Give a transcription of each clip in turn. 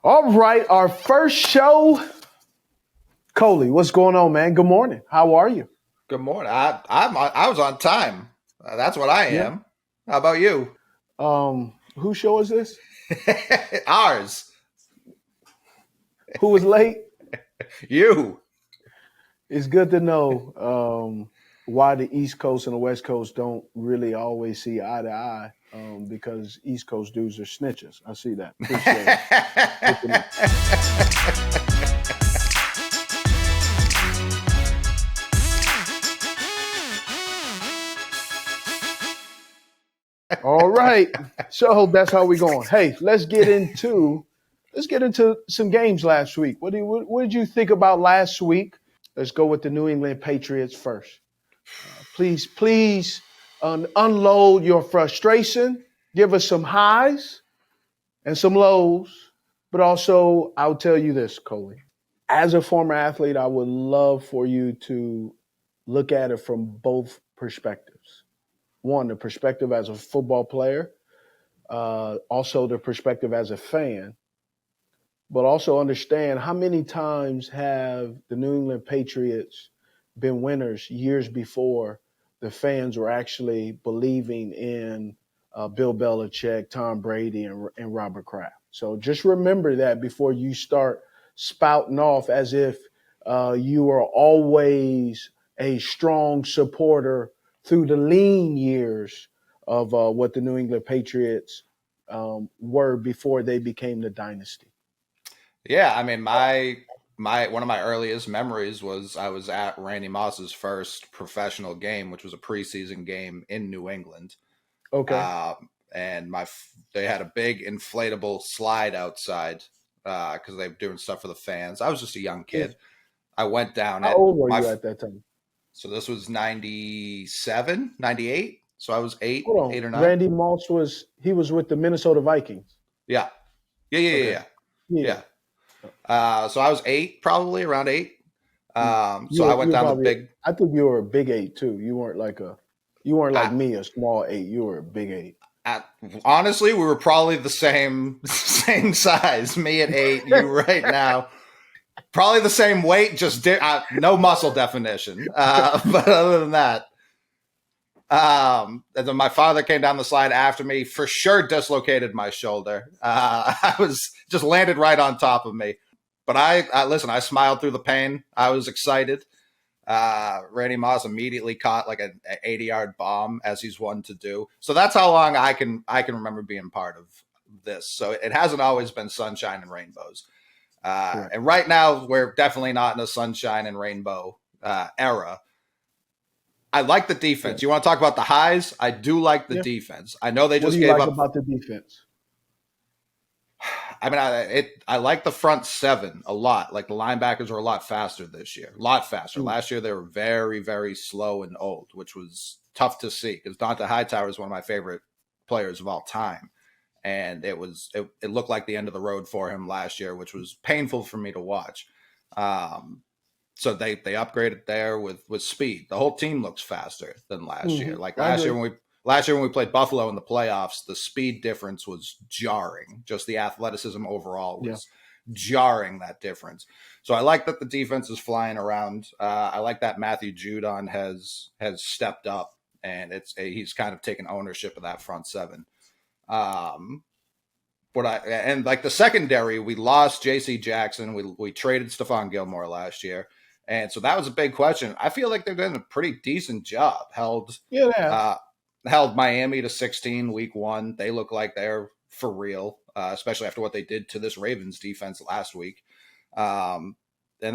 All right, our first show. Coley, what's going on, man? Good morning. How are you? Good morning. I was on time. That's what I Yeah. am. How about you? Whose show is this? Ours. Who was late? You. It's good to know why the East Coast and the West Coast don't really always see eye to eye. Because East Coast dudes are snitches. I see that. Appreciate it. Good to know. All right. So that's how we going. Hey, let's get into some games last week. What did you think about last week? Let's go with the New England Patriots first. Please unload your frustration. Give us some highs and some lows. But also, I'll tell you this, Coley. As a former athlete, I would love for you to look at it from both perspectives. One, the perspective as a football player, also the perspective as a fan, but also understand how many times have the New England Patriots been winners years before the fans were actually believing in Bill Belichick, Tom Brady, and Robert Kraft. So just remember that before you start spouting off as if you are always a strong supporter through the lean years of what the New England Patriots were before they became the dynasty. Yeah, I mean my one of my earliest memories was I was at Randy Moss's first professional game, which was a preseason game in New England. Okay. And they had a big inflatable slide outside because they were doing stuff for the fans. I was just a young Yeah. kid. I went down How it. old were you at that time? So this was 97, 98. So I was eight, Hold on. eight or nine. Randy Moss was with the Minnesota Vikings. Yeah. Yeah, yeah, yeah, Okay. yeah. Yeah. Yeah. So I was eight, probably around eight. So I went You were down the probably big. I think you were a big eight too. You weren't like I, me, a small eight. You were a big eight. I, Honestly, we were probably the same size. Me at eight, you right now. Probably the same weight, just no muscle definition. But other than that, and then my father came down the slide after me, for sure dislocated my shoulder. I was just landed right on top of me. But I listen, I smiled through the pain. I was excited. Randy Moss immediately caught like an 80-yard bomb, as he's one to do. So that's how long I can remember being part of this. So it hasn't always been sunshine and rainbows. And right now, we're definitely not in a sunshine and rainbow era. I like the defense. Correct. You want to talk about the highs? I do like the Yeah. defense. I know they What do just you gave like up. about the defense? I mean, I like the front seven a lot. Like the linebackers are a lot faster this year. A lot faster. Last year they were very, very slow and old, which was tough to see because Dante Hightower is one of my favorite players of all time. And it looked like the end of the road for him last year, which was painful for me to watch. So they upgraded there with speed. The whole team looks faster than last year. Like last year when we played Buffalo in the playoffs, the speed difference was jarring. Just the athleticism overall was jarring, that difference. So I like that the defense is flying around. I like that Matthew Judon has stepped up, and he's kind of taken ownership of that front seven. And like the secondary, we lost J.C. Jackson. We traded Stephon Gilmore last year. And so that was a big question. I feel like they're doing a pretty decent job. Held Miami to 16 week one. They look like they're for real, especially after what they did to this Ravens defense last week. And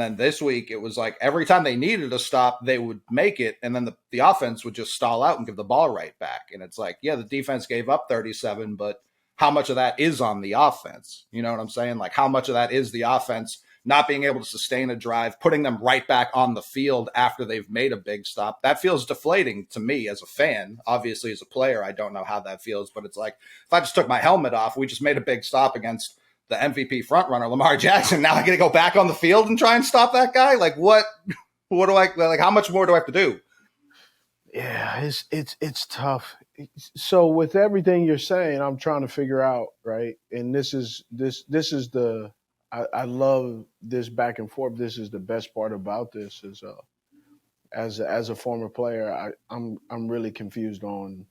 then this week, it was like every time they needed a stop, they would make it. And then the offense would just stall out and give the ball right back. And it's like, yeah, the defense gave up 37, but how much of that is on the offense? You know what I'm saying? Like how much of that is the offense not being able to sustain a drive, putting them right back on the field after they've made a big stop? That feels deflating to me as a fan. Obviously, as a player, I don't know how that feels, but it's like if I just took my helmet off, we just made a big stop against the MVP frontrunner, Lamar Jackson. Now I got to go back on the field and try and stop that guy? Like what do I, like, how much more do I have to do? Yeah, it's tough. So with everything you're saying, I'm trying to figure out, right? And this is the I love this back and forth. This is the best part about this is as a former player, I'm really confused on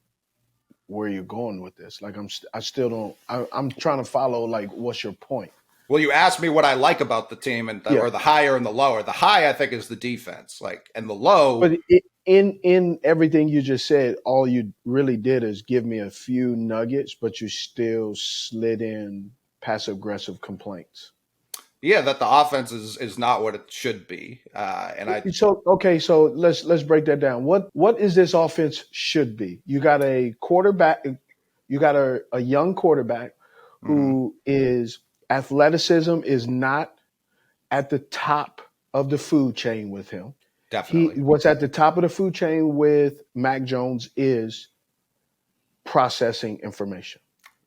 where you're going with this. Like I still don't. I'm trying to follow. Like, what's your point? Well, you asked me what I like about the team, Yeah, or the higher and the lower. The high, I think, is the defense. Like, and the but low, in everything you just said, all you really did is give me a few nuggets, but you still slid in passive aggressive complaints. yeah, that the offense is not what it should be. And I So okay, so let's break that down. What is this offense should be? You got a quarterback. You got a young quarterback mhm, who is athleticism is not at the top of the food chain with him. He definitely, what's at the top of the food chain with Mac Jones is processing information.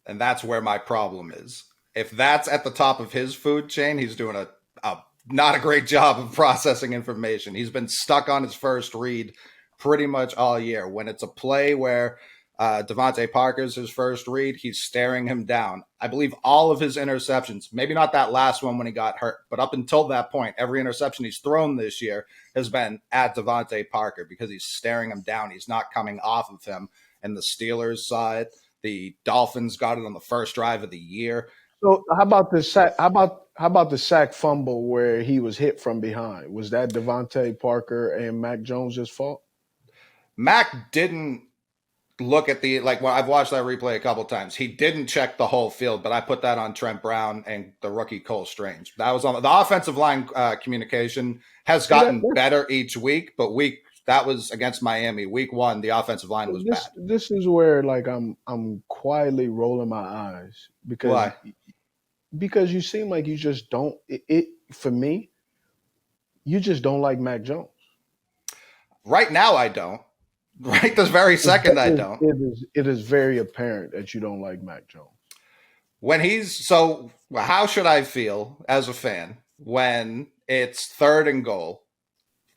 and that's where my problem is. If that's at the top of his food chain, he's doing a not a great job of processing information. He's been stuck on his first read pretty much all year. When it's a play where Devontae Parker's his first read, he's staring him down. I believe all of his interceptions, maybe not that last one when he got hurt, but up until that point, every interception he's thrown this year has been at Devontae Parker because he's staring him down. He's not coming off of him. And the Steelers side, the Dolphins got it on the first drive of the year. So how about the sack? How about the sack fumble where he was hit from behind? Was that Devontae Parker and Mac Jones's fault? Mac didn't look at the like. Well, I've watched that replay a couple times. He didn't check the whole field, but I put that on Trent Brown and the rookie Cole Strange. That was on the offensive line. Communication has See that gotten better each week, but that was against Miami. Week 1, the offensive line was bad. this is where like I'm quietly rolling my eyes Why? because you seem like you just don't it for me you just don't like Mac Jones. Right now, I don't. Right this very second, I don't. It is very apparent that you don't like Mac Jones. When he's so, how should I feel as a fan when it's 3rd and goal?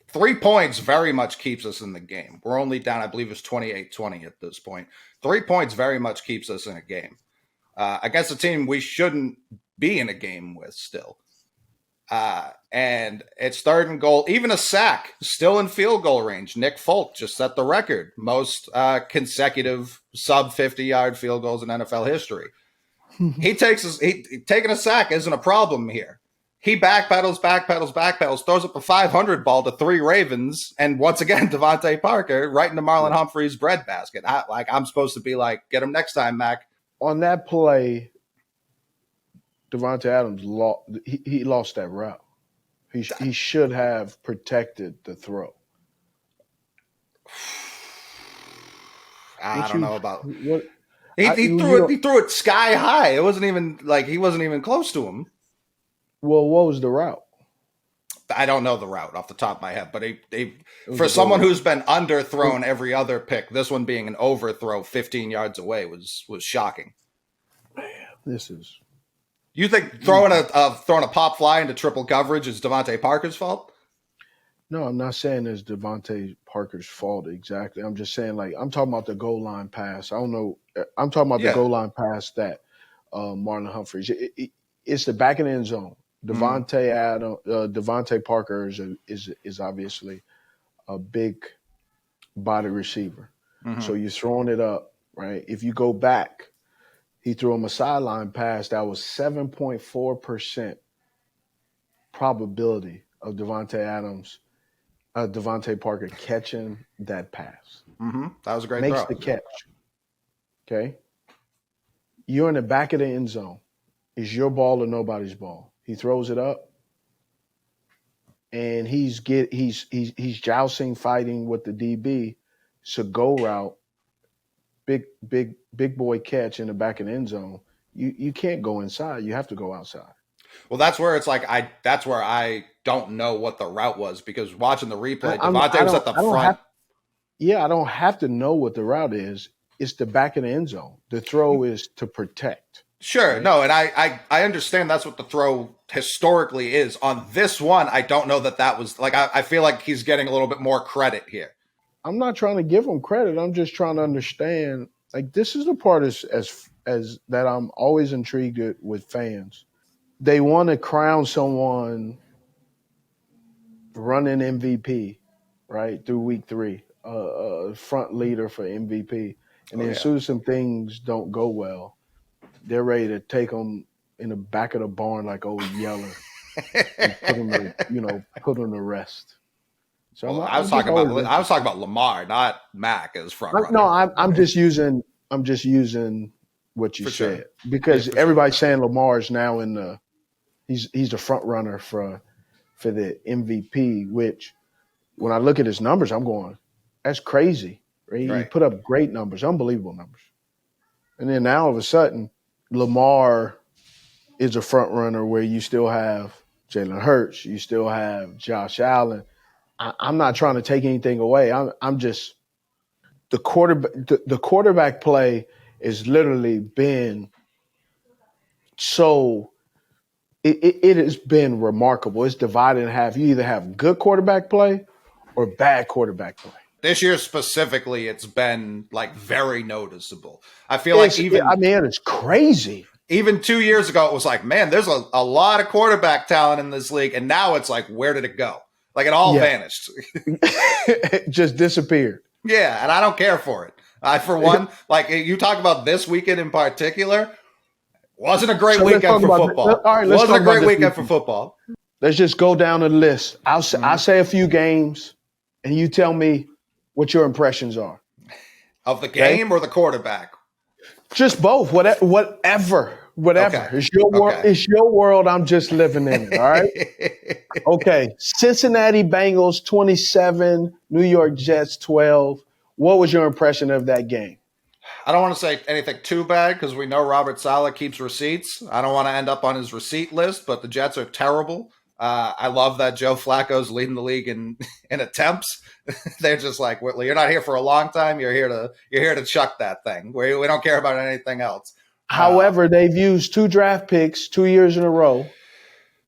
3 points very much keeps us in the game. We're only down, I believe it's 28-20 at this point. 3 points very much keeps us in a game. Against a team we shouldn't be in a game with still. And it's 3rd and goal, even a sack, still in field goal range. Nick Folk just set the record, most consecutive sub 50-yard field goals in NFL history. Taking a sack isn't a problem here. He backpedals, throws up a 500 ball to 3 Ravens, and once again, Devontae Parker right into Marlon Humphrey's breadbasket. I'm supposed to be like, get him next time, Mac. On that play, Devontae Adams he lost that route. He should have protected the throw. I don't know about. What He threw it sky high. It wasn't even like he wasn't even close to him. Well, what was the route? I don't know the route off the top of my head, but for someone who's been underthrown every other pick, this one being an overthrow 15 yards away was shocking. Man, this is. You think throwing a pop fly into triple coverage is Devontae Parker's fault? No, I'm not saying it's Devontae Parker's fault exactly. I'm just saying, like, I'm talking about the goal line pass. I don't know. I'm talking about the goal line pass that Marlon Humphreys. It's the back of the end zone. Devontae Parker is obviously a big body receiver. Mm-hmm. So you're throwing it up, right? If you go back, he threw him a sideline pass that was 7.4% probability of Devontae Parker catching that pass. Mm-hmm. That was a great Makes throw. the catch. Okay? You're in the back of the end zone. It's your ball or nobody's ball. He throws it up, and he's jousting, fighting with the DB. It's a go route, big boy catch in the back of the end zone. You can't go inside. You have to go outside. Well, that's where it's like that's where I don't know what the route was because watching the replay, Devontae was at the front. I don't have to know what the route is. It's the back of the end zone. The throw is to protect. Sure. Right? No, and I understand that's what the throw historically is. On this one, I don't know that was like I feel like he's getting a little bit more credit here. I'm not trying to give them credit. I'm just trying to understand. Like this is the part as that I'm always intrigued with fans. They want to crown someone running MVP, right, through week 3, front leader for MVP. And Oh then as yeah. soon as some things don't go well, they're ready to take them in the back of the barn like old Yeller and put them to rest. So Well, I'm just always I was interested. talking about Lamar, not Mac as front No, runner. I'm just using what you For sure. said Yeah, because for sure. everybody's saying Lamar is now in the he's the front runner for the MVP, which when I look at his numbers, I'm going, that's crazy. Right? He Right. put up great numbers, unbelievable numbers. And then now all of a sudden, Lamar is a front runner where you still have Jalen Hurts, you still have Josh Allen. I'm not trying to take anything away. I'm just the quarterback play has literally been so it has been remarkable. It's divided in half. You either have good quarterback play or bad quarterback play. This year specifically, it's been like very noticeable. I feel like It's crazy. even 2 years ago, it was like, man, there's a lot of quarterback talent in this league. And now it's like, where did it go? Like it all Yeah. vanished. It just disappeared. Yeah. And I don't care for it. For one, like you talk about this weekend in particular, wasn't a great So let's weekend talk for about football. all right, let's Wasn't talk a about great this weekend for weekend. football. Let's just go down the list. I'll say a few games, and you tell me what your impressions are. Of the Okay, game or the quarterback? just both. Whatever. Okay. It's your world. Okay. It's your world. I'm just living in it. All right. Okay. Cincinnati Bengals 27, New York Jets 12. What was your impression of that game? I don't want to say anything too bad because we know Robert Saleh keeps receipts. I don't want to end up on his receipt list, but the Jets are terrible. I love that Joe Flacco's leading the league in attempts. They're just like, well, you're not here for a long time. You're here to chuck that thing. We don't care about anything else. However, they've used 2 draft picks 2 years in a row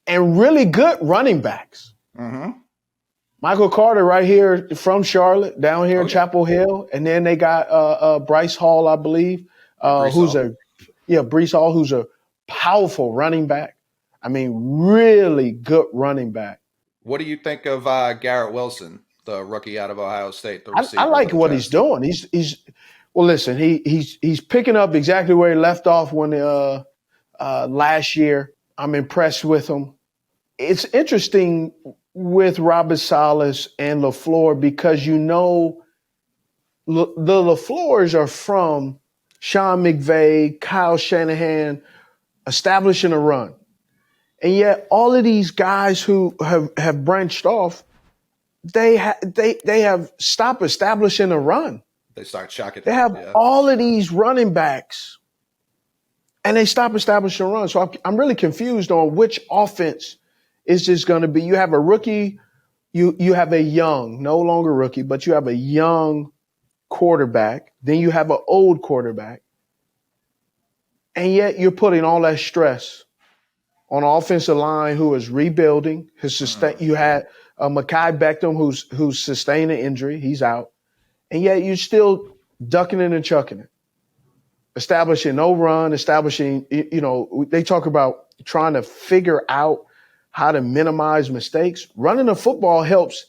and really good running backs. Mm-hmm. Michael Carter right here from Charlotte, down here in yeah. Chapel Hill. And then they got Bryce Hall, I believe, Brees Hall, who's a powerful running back. I mean, really good running back. What do you think of Garrett Wilson, the rookie out of Ohio State, the I receiver? like what he's doing. Listen, he's picking up exactly where he left off when last year. I'm impressed with him. It's interesting with Robert Salas and LaFleur because the LaFleurs are from Sean McVay, Kyle Shanahan, establishing a run. And yet all of these guys who have branched off, they have stopped establishing a run. They start chucking. They have all of these running backs and they stop establishing a run. So I'm really confused on which offense is this going to be. You have a rookie, you have a young, no longer rookie, but you have a young quarterback. Then you have an old quarterback. And yet you're putting all that stress on an offensive line who is rebuilding. You had Mekhi Beckham who's sustained an injury. He's out. And yet you're still ducking it and chucking it. Establishing no run, they talk about trying to figure out how to minimize mistakes. Running the football helps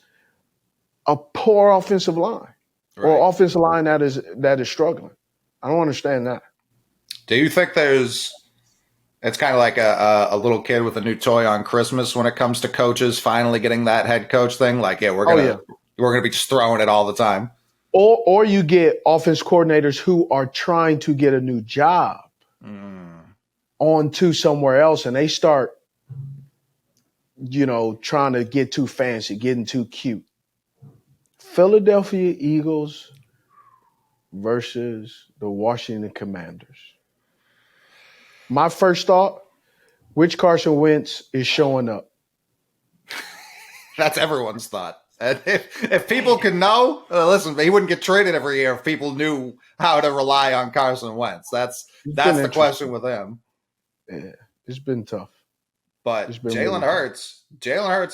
a poor offensive line or offensive line that is struggling. I don't understand that. Do you think it's kind of like a little kid with a new toy on Christmas when it comes to coaches finally getting that head coach thing? Like, we're gonna be just throwing it all the time. Or you get offense coordinators who are trying to get a new job onto somewhere else, and they start, trying to get too fancy, getting too cute. Philadelphia Eagles versus the Washington Commanders. My first thought, which Carson Wentz is showing up? That's everyone's thought. And if people can know, listen, he wouldn't get traded every year if people knew how to rely on Carson Wentz. That's the question with him. Yeah, it's been tough. But Jalen Hurts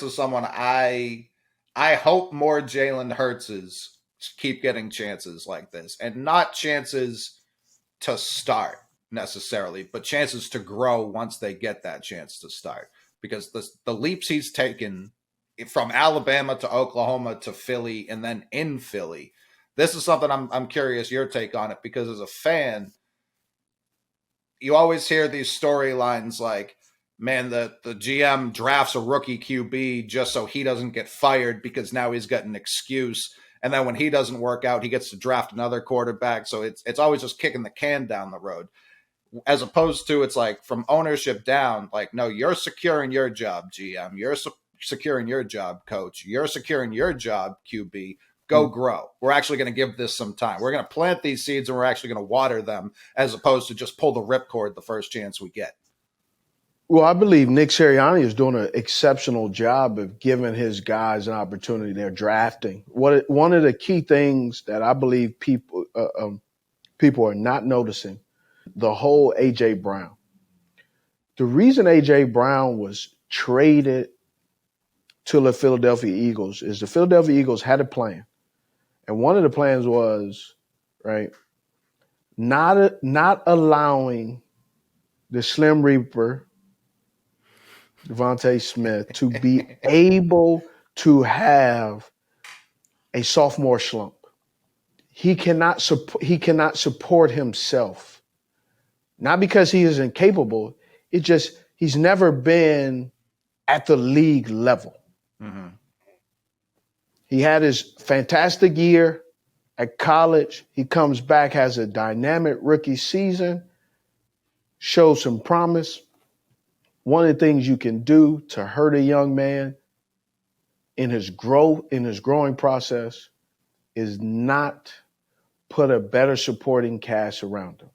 is someone I hope more Jalen Hurtses keep getting chances like this, and not chances to start necessarily, but chances to grow once they get that chance to start. Because the leaps he's taken from Alabama to Oklahoma to Philly and then in Philly, this is something I'm curious your take on it, because as a fan, you always hear these storylines like, man, the GM drafts a rookie QB just so he doesn't get fired because now he's got an excuse. And then when he doesn't work out, he gets to draft another quarterback. So it's always just kicking the can down the road. As opposed to, it's like from ownership down, like, no, you're securing your job, GM. You're securing your job, coach. You're securing your job, QB. Go grow. We're actually going to give this some time. We're going to plant these seeds and we're actually going to water them, as opposed to just pull the ripcord the first chance we get. Well, I believe Nick Sirianni is doing an exceptional job of giving his guys an opportunity. They're drafting. One of the key things that I believe people are not noticing, the whole A.J. Brown. The reason A.J. Brown was traded to the Philadelphia Eagles is the Philadelphia Eagles had a plan. And one of the plans was, right, not allowing the Slim Reaper, Devontae Smith, to be able to have a sophomore slump. He cannot support himself. Not because he is incapable. It just, he's never been at the league level. Mm-hmm. He had his fantastic year at college. He comes back, has a dynamic rookie season, shows some promise. One of the things you can do to hurt a young man in his growing process is not put a better supporting cast around him.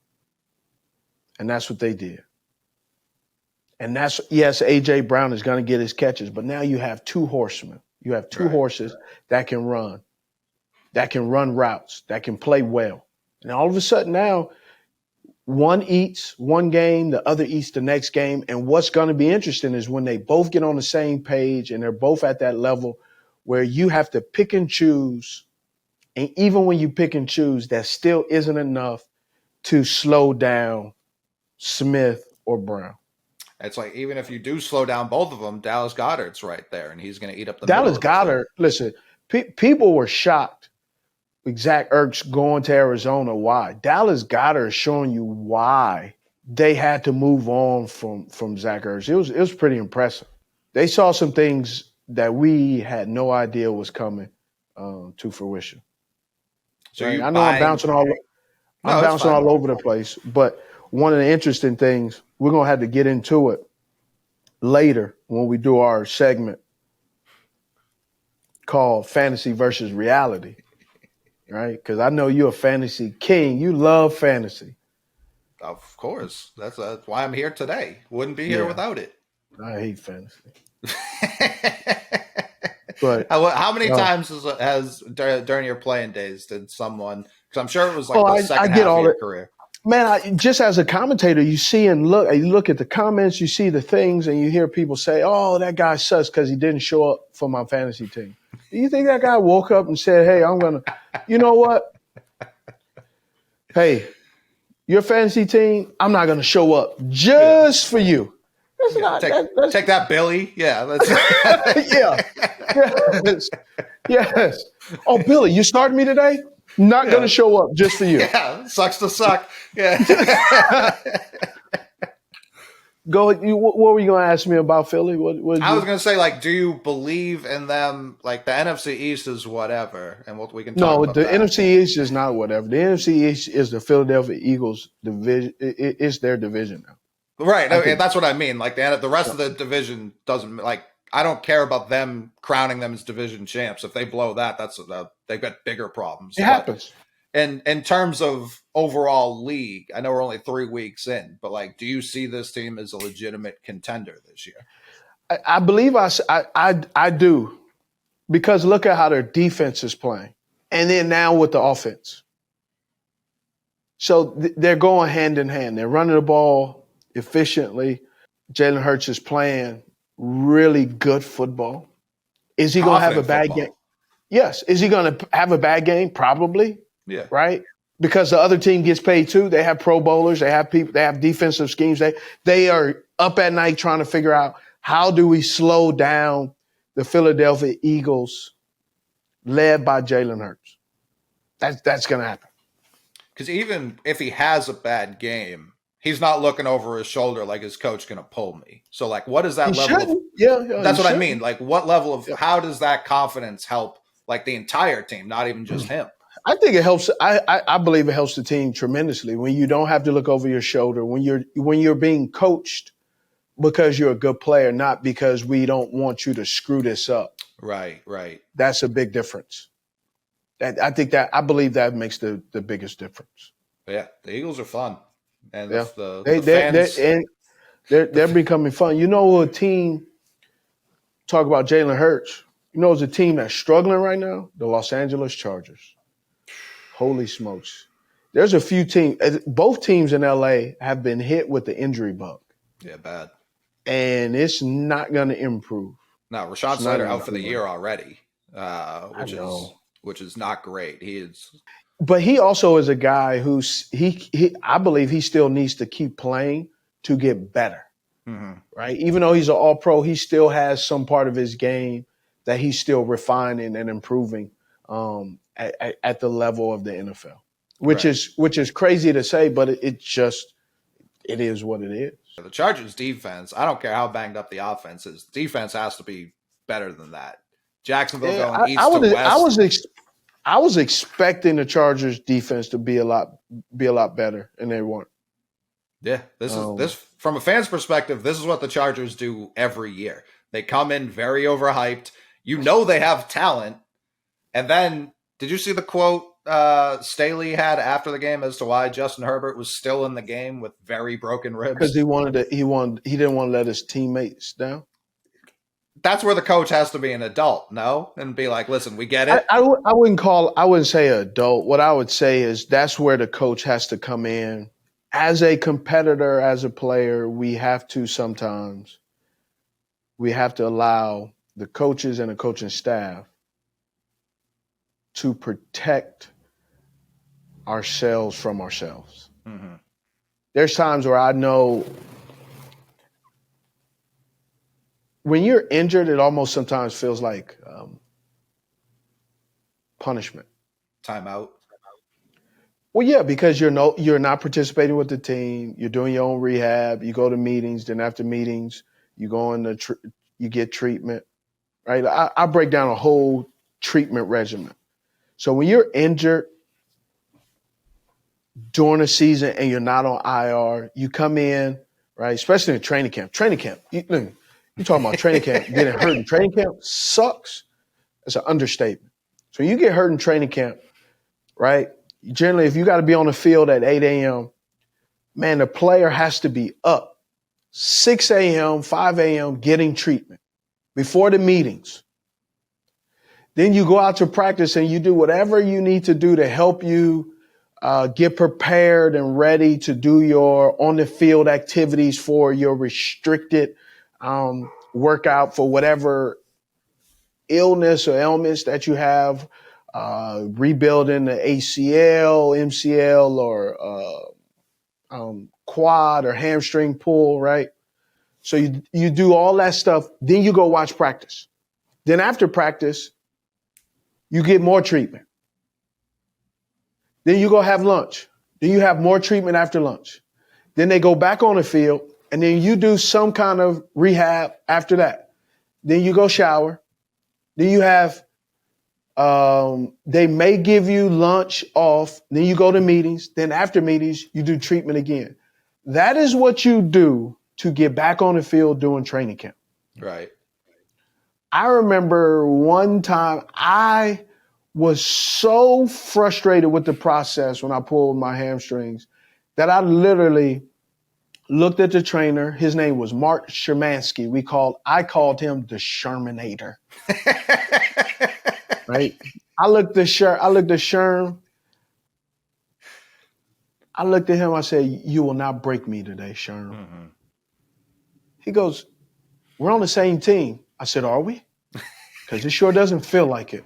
And that's what they did. And that's, yes, A.J. Brown is going to get his catches, but now you have two horsemen. You have two horses that can run routes, that can play well. And all of a sudden now, one eats one game, the other eats the next game. And what's going to be interesting is when they both get on the same page and they're both at that level where you have to pick and choose. And even when you pick and choose, that still isn't enough to slow down Smith or Brown. It's like, even if you do slow down both of them, Dallas Goedert's right there, and he's going to eat up the Dallas Goedert. Listen, people were shocked with Zach Ertz going to Arizona. Why? Dallas Goedert is showing you why they had to move on from Zach Ertz. It was pretty impressive. They saw some things that we had no idea was coming to fruition. So right? I know I'm bouncing all over the place, but one of the interesting things, we're going to have to get into it later when we do our segment called Fantasy versus Reality, right? Because I know you're a fantasy king. You love fantasy. Of course. That's why I'm here today. Wouldn't be here without it. I hate fantasy. But how many times has during your playing days did someone, because I'm sure it was like the second half of your career. Man, just as a commentator, you see and you look at the comments, you see the things, and you hear people say, "Oh, that guy sucks because he didn't show up for my fantasy team." Do you think that guy woke up and said, "Hey, I'm gonna, you know what? Hey, your fantasy team, I'm not gonna show up just for you." That's not, take that, Billy. Yeah, that's yes. Oh, Billy, you starting me today? Not going to show up just for you. Yeah, sucks to suck. Yeah. Go. What were you going to ask me about Philly? I was going to say, like, do you believe in them? Like, the NFC East is whatever, and we can talk about the that. NFC East is not whatever. The NFC East is the Philadelphia Eagles division. It's their division now. Right. Okay, that's what I mean. Like, the rest of the division doesn't, like, I don't care about them crowning them as division champs. If they blow that, they've got bigger problems. It happens. And in terms of overall league, I know we're only 3 weeks in, but like, do you see this team as a legitimate contender this year? I believe I do, because look at how their defense is playing, and then now with the offense. So they're going hand in hand. They're running the ball efficiently. Jalen Hurts is playing really good football. Is he going to have a bad game? Yes. Is he going to have a bad game? Probably. Yeah. Right? Because the other team gets paid too. They have pro bowlers. They have people. They have defensive schemes. They are up at night trying to figure out how do we slow down the Philadelphia Eagles led by Jalen Hurts. That's going to happen. Because even if he has a bad game, he's not looking over his shoulder like his coach going to pull me. So, like, what is that He level shouldn't. of? Yeah, That's what shouldn't. I mean. Like, what level of? How does that confidence help? Like the entire team, not even just him. I think it helps. I believe it helps the team tremendously when you don't have to look over your shoulder, when you're being coached because you're a good player, not because we don't want you to screw this up. Right. That's a big difference. I believe that makes the biggest difference. But yeah, the Eagles are fun, and Yeah. the fans they're becoming fun. You know, a team talk about Jalen Hurts. You know, it's a team that's struggling right now. The Los Angeles Chargers. Holy smokes! There's a few teams. Both teams in LA have been hit with the injury bug. Yeah, bad. And it's not going to improve. No, Rashawn Slater out for the year already, which is not great. But he also is a guy who's I believe he still needs to keep playing to get better. Mm-hmm. Right? Even though he's an all-pro, he still has some part of his game that he's still refining and improving at the level of the NFL, which is crazy to say, but it is what it is. The Chargers defense, I don't care how banged up the offense is, defense has to be better than that. Jacksonville going east to west. I was expecting the Chargers defense to be a lot better, and they weren't. Yeah, this from a fan's perspective, this is what the Chargers do every year. They come in very overhyped. You know they have talent. And then, did you see the quote Staley had after the game as to why Justin Herbert was still in the game with very broken ribs? Because he didn't want to let his teammates down. That's where the coach has to be an adult, no? And be like, listen, we get it. I wouldn't say adult. What I would say is that's where the coach has to come in. As a competitor, as a player, we have to allow the coaches and the coaching staff to protect ourselves from ourselves. Mm-hmm. There's times where I know when you're injured, it almost sometimes feels like punishment. Timeout. Well, yeah, because you're not participating with the team. You're doing your own rehab. You go to meetings. Then after meetings, you go you get treatment. Right? I break down a whole treatment regimen. So when you're injured during a season and you're not on IR, you come in, right? Especially in training camp. Training camp. You're talking about training camp. Getting hurt in training camp sucks. It's an understatement. So you get hurt in training camp, right? Generally, if you got to be on the field at 8 a.m., man, the player has to be up 6 a.m., 5 a.m. getting treatment before the meetings. Then you go out to practice and you do whatever you need to do to help you get prepared and ready to do your on-the-field activities for your restricted workout for whatever illness or ailments that you have, rebuilding the ACL, MCL, or quad or hamstring pull, right? So you do all that stuff. Then you go watch practice. Then after practice, you get more treatment. Then you go have lunch. Then you have more treatment after lunch. Then they go back on the field, and then you do some kind of rehab after that. Then you go shower. Then you have, they may give you lunch off. Then you go to meetings. Then after meetings, you do treatment again. That is what you do to get back on the field doing training camp. Right. I remember one time I was so frustrated with the process when I pulled my hamstrings that I literally looked at the trainer. His name was Mark Shermansky. I called him the Shermanator. Right? I looked at Sherm. I looked at him. I said, "You will not break me today, Sherm." Mm-hmm. He goes, "We're on the same team." I said, "Are we?" Because it sure doesn't feel like it.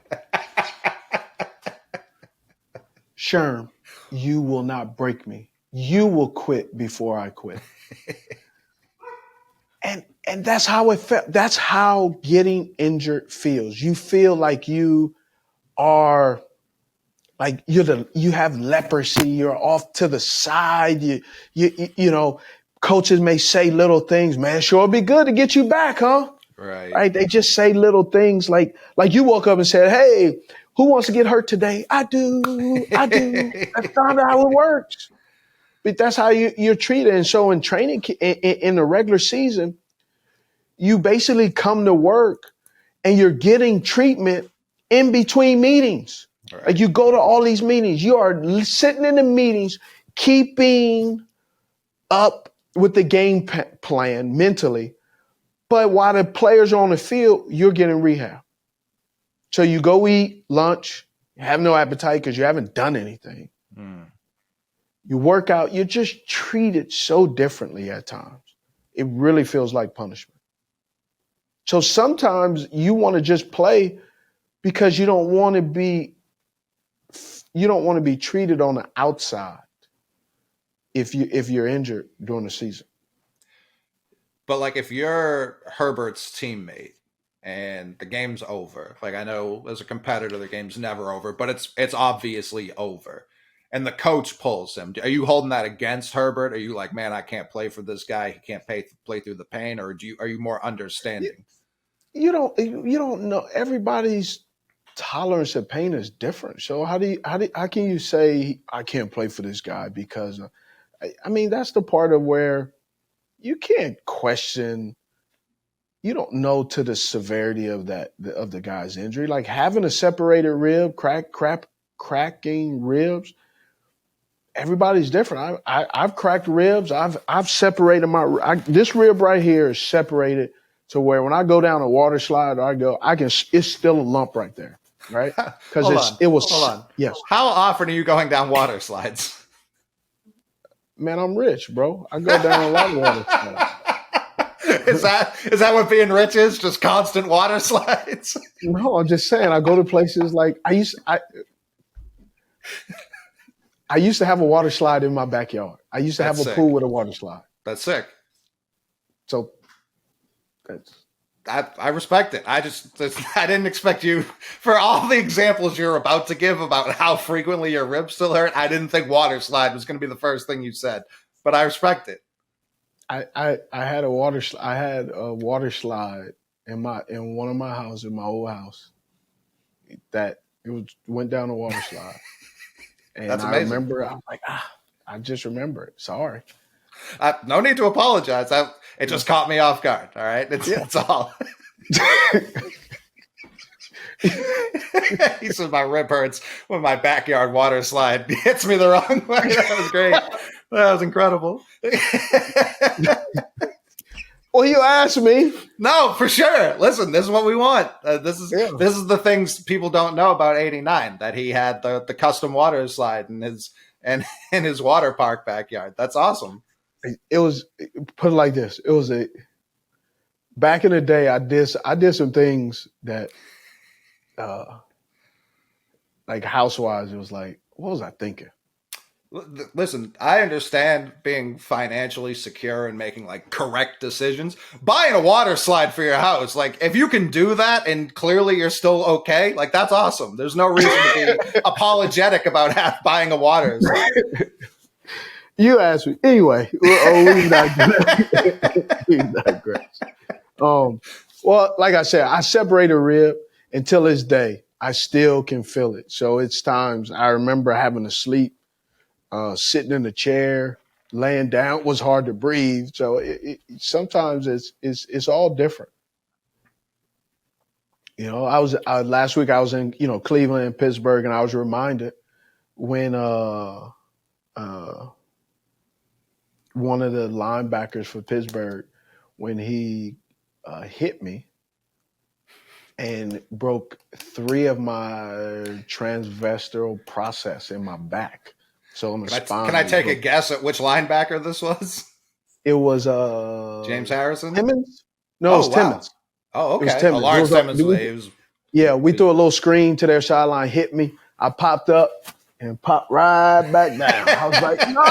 Sherm, you will not break me. You will quit before I quit. And that's how it felt. That's how getting injured feels. You feel like you are like you have leprosy. You're off to the side. You know, coaches may say little things. Man, sure it'd be good to get you back, huh? Right. They just say little things like you woke up and said, "Hey, who wants to get hurt today?" I do. That's not how it works. But that's how you're treated. And so in training, in the regular season, you basically come to work and you're getting treatment in between meetings. Right. Like you go to all these meetings, you are sitting in the meetings, keeping up with the game plan mentally. But while the players are on the field, you're getting rehab. So you go eat lunch, you have no appetite because you haven't done anything. You work out, you're just treated so differently at times. It really feels like punishment. So sometimes you want to just play because you don't want to be treated on the outside if you're injured during the season. But like if you're Herbert's teammate and the game's over, like I know as a competitor the game's never over, but it's obviously over. And the coach pulls him. Are you holding that against Herbert? Are you like, man, I can't play for this guy. He can't play through the pain, or are you more understanding? You don't know. Everybody's tolerance of pain is different. So how can you say I can't play for this guy because I mean that's the part of where you can't question. You don't know to the severity of the guy's injury. Like having a separated rib, cracking ribs. Everybody's different. I've cracked ribs. I've separated this rib right here is separated to where when I go down a water slide, it's still a lump right there, right? Because hold on. Yes. How often are you going down water slides? Man, I'm rich, bro. I go down a lot of water slides. Is that what being rich is? Just constant water slides? No, I'm just saying. I go to places like I used to have a water slide in my backyard. I used to have a pool with a water slide. That's sick. So I respect it. I didn't expect you, for all the examples you're about to give about how frequently your ribs still hurt, I didn't think water slide was going to be the first thing you said, but I respect it. I had a water slide in one of my houses, in my old house, that went down a water slide. And that's amazing. I remember, I'm like, I just remember it. Sorry. No need to apologize. It just caught me off guard. All right. That's all. He said my rib hurts when my backyard water slide hits me the wrong way. That was great. That was incredible. Well, you asked me. No, for sure. Listen, this is what we want. This is the things people don't know about '89, that he had the custom water slide in his water park backyard. That's awesome. It was, put it like this. It was back in the day. I did some things that, like house-wise, it was like, what was I thinking? Listen, I understand being financially secure and making like correct decisions. Buying a water slide for your house, like if you can do that and clearly you're still okay, like that's awesome. There's no reason to be apologetic about buying a water slide. You asked me anyway. We digress. Well, like I said, I separate a rib until this day. I still can feel it. So it's times I remember having to sleep. Sitting in a chair, laying down was hard to breathe. So sometimes it's all different. You know, last week I was in Cleveland and Pittsburgh, and I was reminded when one of the linebackers for Pittsburgh, when he hit me and broke 3 of my transvertebral process in my back. So on the spine. Can I take a guess at which linebacker this was? It was James Harrison? Timmons? No, it was Timmons. Oh, okay. It was Timmons. Lawrence Timmons. We threw a little screen to their sideline, hit me. I popped up, and pop right back down. I was like, no,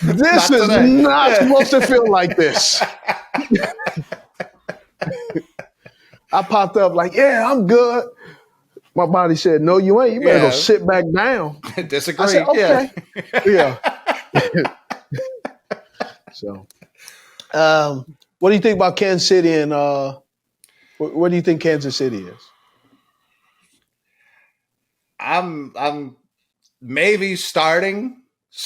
this Not is today. not supposed to feel like this. I popped up like, yeah, I'm good. My body said, no, you ain't. You better go sit back down. Disagree. I said, okay. Yeah. So, what do you think about Kansas City and what do you think Kansas City is? I'm maybe starting.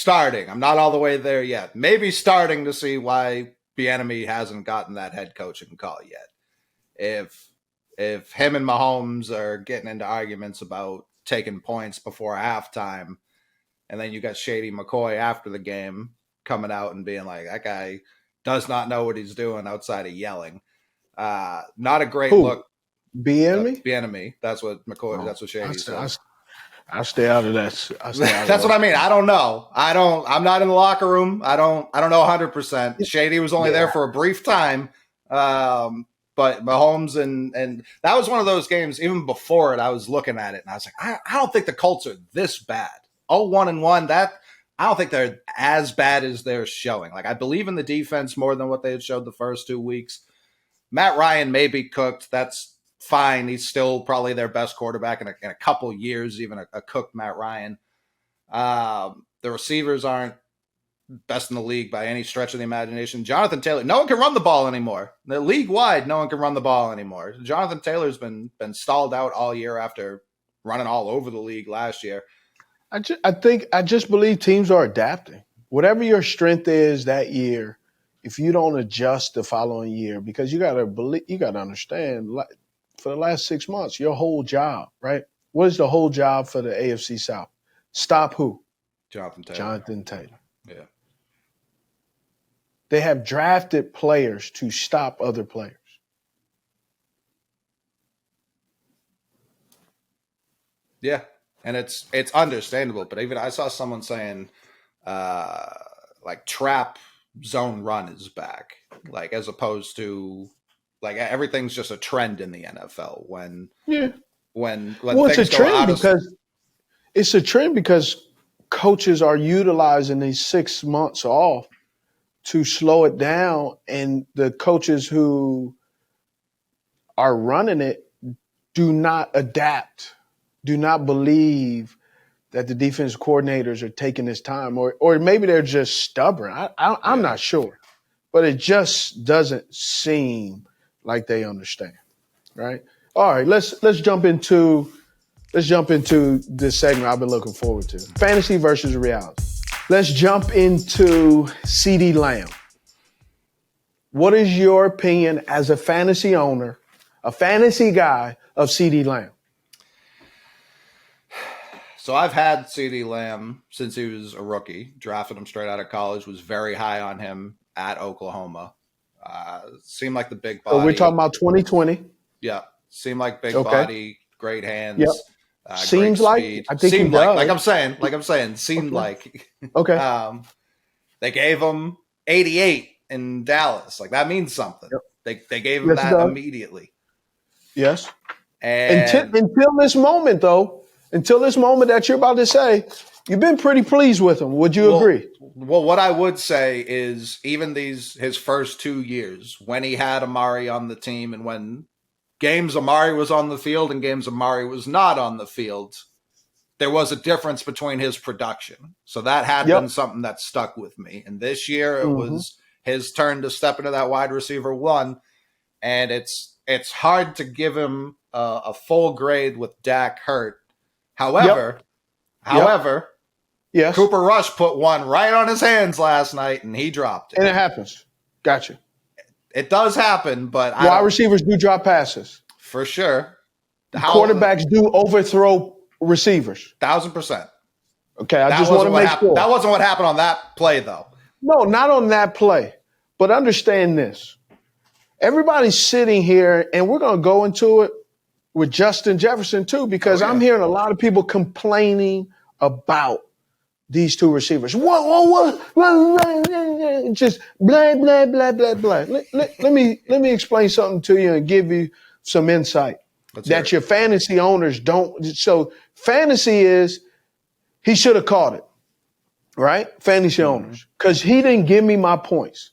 I'm not all the way there yet. Maybe starting to see why Bieniemy hasn't gotten that head coaching call yet. If him and Mahomes are getting into arguments about taking points before halftime, and then you got Shady McCoy after the game coming out and being like, that guy does not know what he's doing outside of yelling. Not a great look. Bieniemy? Bieniemy. That's what McCoy. That's what Shady says. I stay out of that. That's what I mean. I don't know. I'm not in the locker room. I don't know 100%. Shady was only there for a brief time. But Mahomes and that was one of those games. Even before it, I was looking at it and I was like, I don't think the Colts are this bad. 0-1-1. That I don't think they're as bad as they're showing. Like, I believe in the defense more than what they had showed the first 2 weeks. Matt Ryan may be cooked. That's fine. He's still probably their best quarterback in a couple years, even a cooked Matt Ryan. The receivers aren't best in the league by any stretch of the imagination. Jonathan Taylor, no one can run the ball anymore. The league-wide, no one can run the ball anymore. Jonathan Taylor's been stalled out all year after running all over the league last year. I just believe teams are adapting. Whatever your strength is that year, if you don't adjust the following year, because you got to understand, for the last 6 months, your whole job, right? What is the whole job for the AFC South? Stop who? Jonathan Taylor. Yeah. They have drafted players to stop other players. Yeah, and it's understandable, but even I saw someone saying like trap zone run is back, like as opposed to like everything's just a trend in the NFL when it's a trend because it's a trend because coaches are utilizing these 6 months off to slow it down, and the coaches who are running it do not adapt, do not believe that the defense coordinators are taking this time, or maybe they're just stubborn. I'm not sure, but it just doesn't seem like they understand. Right? All right, let's jump into this segment I've been looking forward to: fantasy versus reality. Let's jump into CeeDee Lamb. What is your opinion as a fantasy owner, a fantasy guy of CeeDee Lamb? So I've had CeeDee Lamb since he was a rookie. Drafted him straight out of college. Was very high on him at Oklahoma. Seemed like the big body. So we're talking about 2020. Yeah, seemed like big body, great hands. Yep. Seems like speed. I think seemed he does. like I'm saying. Seemed like okay. They gave him 88 in Dallas. Like that means something. Yep. They gave him that immediately. Yes. And until this moment, though, until this moment that you're about to say, you've been pretty pleased with him. Would you agree? Well, what I would say is even his first 2 years when he had Amari on the team and when games Amari was on the field and games Amari was not on the field, there was a difference between his production. So that had been something that stuck with me. And this year it was his turn to step into that wide receiver one. And it's hard to give him a full grade with Dak hurt. However, yes. Cooper Rush put one right on his hands last night and he dropped it. And it happens. Gotcha. It does happen, but wide receivers do drop passes. For sure. Quarterbacks do overthrow receivers. 1,000%. Okay, I just want to make sure. That wasn't what happened on that play, though. No, not on that play. But understand this. Everybody's sitting here, and we're going to go into it with Justin Jefferson, too, because I'm hearing a lot of people complaining about these two receivers. What? Just blah, blah, blah, blah, blah. Let me explain something to you and give you some insight that your fantasy owners don't. So fantasy is He should have caught it, right? Fantasy owners, because he didn't give me my points.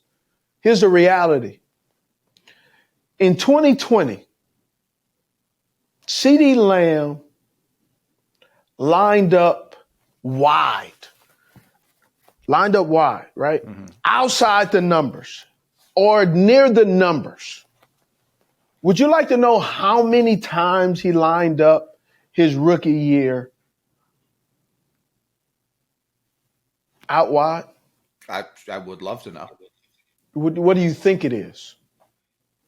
Here's the reality. In 2020, CeeDee Lamb lined up wide, right? Mm-hmm. Outside the numbers or near the numbers. Would you like to know how many times he lined up his rookie year out wide? I would love to know. What do you think it is?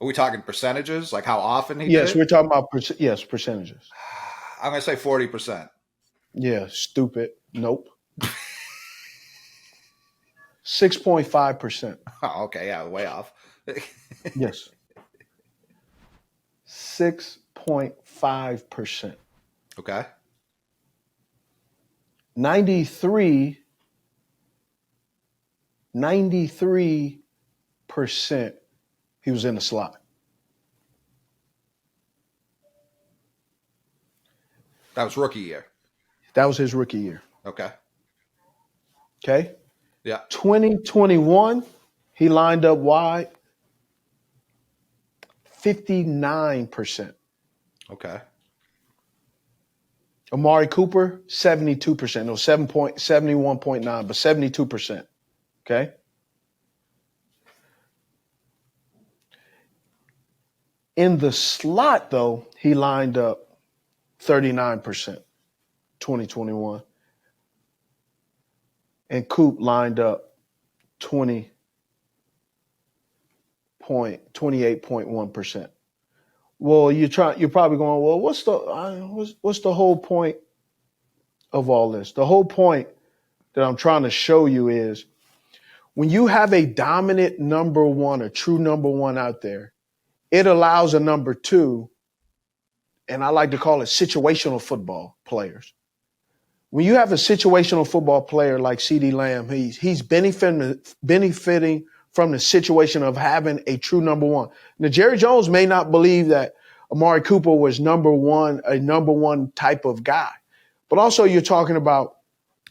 Are we talking percentages? Like how often he Yes, did it? we're talking about percentages. I'm going to say 40%. Yeah, stupid. Nope. 6.5%. Oh, okay, yeah, way off. Yes. 6.5%. Okay. 93% he was in the slot. That was rookie year. That was his rookie year. Okay. Okay? Yeah. 2021, he lined up wide 59%. Okay. Amari Cooper, 72%. No, 71.9, but 72%. Okay? In the slot, though, he lined up 39%, 2021. And Coop lined up 28.1%. Well, you're probably going, well, what's the whole point of all this? The whole point that I'm trying to show you is when you have a dominant number one, a true number one out there, it allows a number two, and I like to call it situational football players. When you have a situational football player like CeeDee Lamb, he's benefiting from the situation of having a true number one. Now, Jerry Jones may not believe that Amari Cooper was a number one type of guy. But also you're talking about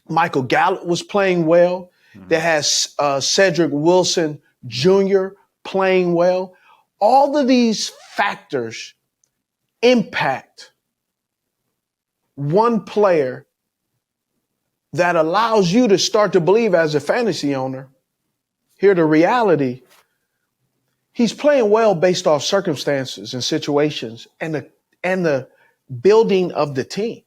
Michael Gallup was playing well. Mm-hmm. That has Cedric Wilson Jr. playing well. All of these factors impact one player that allows you to start to believe as a fantasy owner, here the reality, he's playing well based off circumstances and situations and the building of the team.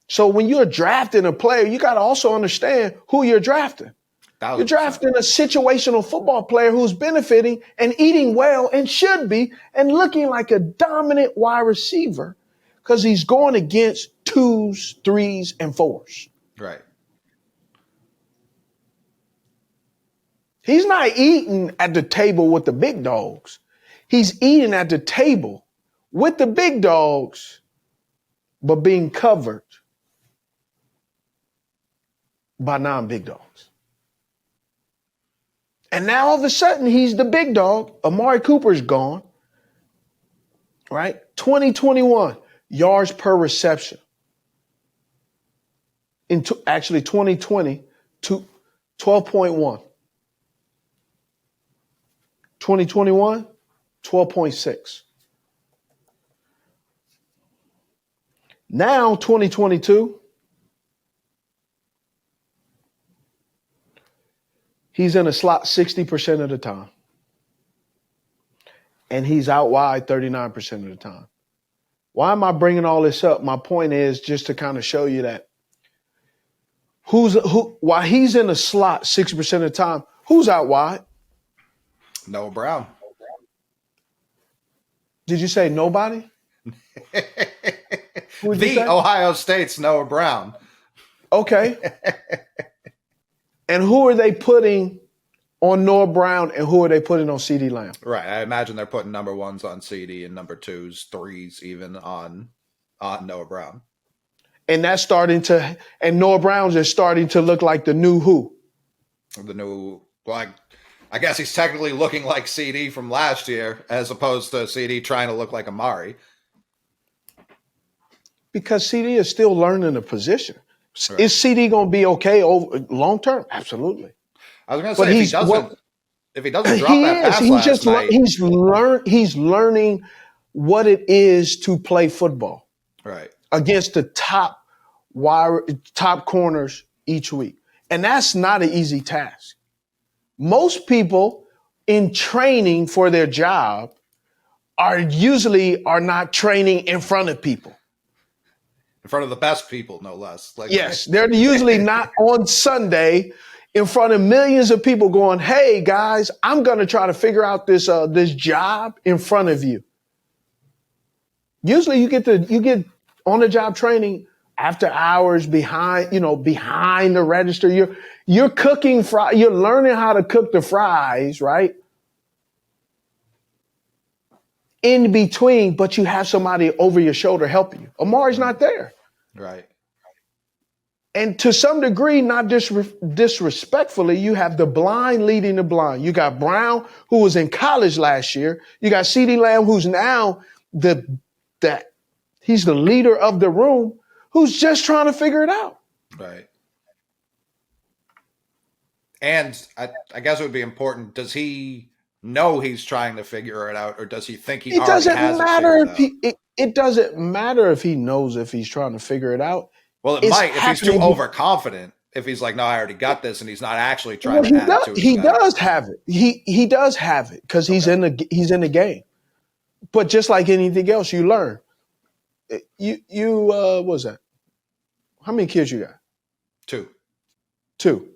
So when you're drafting a player, you got to also understand who you're drafting. 1,000%. You're drafting a situational football player who's benefiting and eating well and should be and looking like a dominant wide receiver because he's going against 2s, 3s, and 4s. Right. He's not eating at the table with the big dogs. He's eating at the table with the big dogs, but being covered by non-big dogs. And now all of a sudden he's the big dog. Amari Cooper's gone, right? 2021 yards per reception. Actually 2020 to 12.1. 2021, 12.6. Now 2022, he's in a slot 60% of the time. And he's out wide 39% of the time. Why am I bringing all this up? My point is just to kind of show you that while he's in a slot 60% of the time, who's out wide? Noah Brown. Did you say nobody? The Ohio State's Noah Brown. Okay. And who are they putting on Noah Brown and who are they putting on CeeDee Lamb? Right. I imagine they're putting number ones on CeeDee and number 2s, 3s even on Noah Brown. And Noah Brown's is starting to look like the new who? I guess he's technically looking like CeeDee from last year as opposed to CeeDee trying to look like Amari. Because CeeDee is still learning the position. Right. Is CD going to be okay over long term? Absolutely. I was going to But say if he doesn't drop he that is. pass last night, He's learning what it is to play football right? against the top corners each week, and that's not an easy task. Most people in training for their job are not training in front of people. In front of the best people, no less. Yes, they're usually not on Sunday in front of millions of people going, "Hey guys, I'm going to try to figure out this job in front of you." Usually you get on the job training after hours behind the register. You're cooking you're learning how to cook the fries, right? In between, but you have somebody over your shoulder helping you. Amari's not there. Right. And to some degree, not disrespectfully, you have the blind leading the blind. You got Brown, who was in college last year. You got CeeDee Lamb, who's now he's the leader of the room, who's just trying to figure it out. Right. And I guess it would be important. Does he know he's trying to figure it out, or does he think he already has it figured out? It doesn't matter if he knows if he's trying to figure it out. Well, it might if he's too overconfident. If he's like, no, I already got this, and he's not actually trying to add to it. He does have it. He does have it because he's in the game. But just like anything else, you learn. What was that? How many kids you got? Two.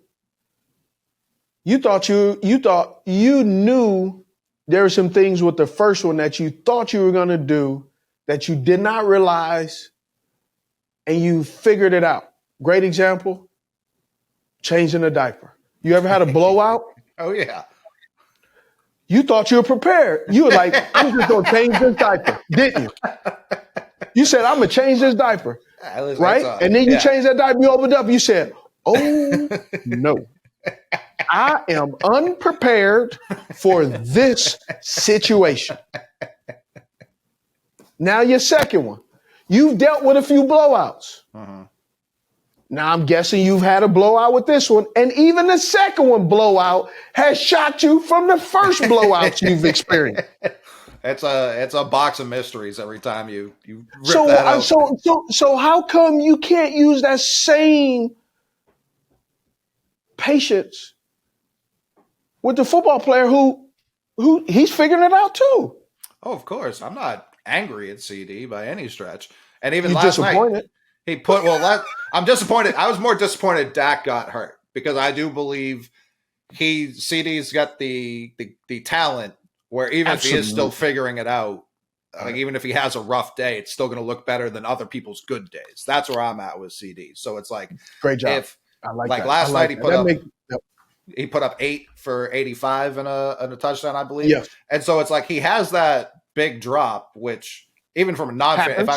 You thought you knew there were some things with the first one that you thought you were going to do that you did not realize, and you figured it out. Great example, changing a diaper. You ever had a blowout? Oh, yeah. You thought you were prepared. You were like, I'm just going to change this diaper, didn't you? You said, I'm going to change this diaper, right? And then you changed that diaper, you opened up, you said, oh, no. I am unprepared for this situation. Now your second one. You've dealt with a few blowouts. Uh-huh. Now I'm guessing you've had a blowout with this one. And even the second one blowout has shocked you from the first blowouts you've experienced. It's a box of mysteries every time you rip that out. So how come you can't use that same patience with the football player who he's figuring it out too? Oh, of course. I'm not angry at CD by any stretch. And even You're last disappointed. night, I'm disappointed. I was more disappointed Dak got hurt because I do believe CD's got the talent where even if he is still figuring it out, like even if he has a rough day, it's still going to look better than other people's good days. That's where I'm at with CD. So it's like, great job. If I like that. Last night he he put up 8 for 85 and a touchdown, I believe. Yes. And so it's like he has that big drop, which even from a non-fan,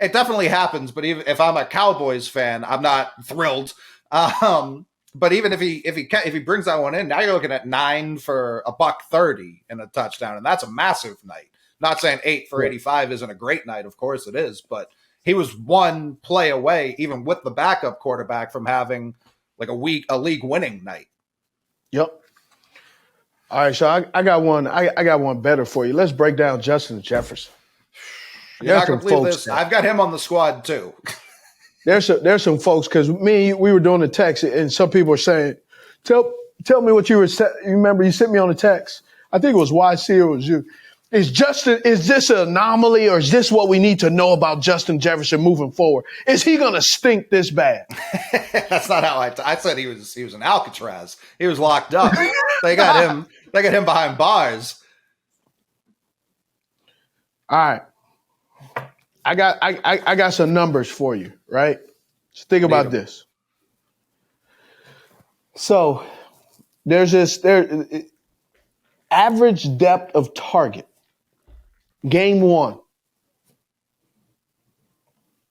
it definitely happens. But even if I'm a Cowboys fan, I'm not thrilled. But even if he brings that one in, now you're looking at 9 for $130 and a touchdown, and that's a massive night. Not saying 8 for 85 isn't a great night, of course it is, but he was one play away, even with the backup quarterback, from having like a league winning night. Yep. All right, so I got one. I got one better for you. Let's break down Justin Jefferson. You're not going to believe this. I've got him on the squad too. There's some folks, because we were doing the text, and some people are saying, tell me what you were. You remember you sent me on the text. I think it was YC or it was you. Is this an anomaly, or is this what we need to know about Justin Jefferson moving forward? Is he going to stink this bad? That's not how I said he was an Alcatraz. He was locked up. They got him behind bars. All right. I got some numbers for you, right? So think about this. So there's average depth of target. Game 1,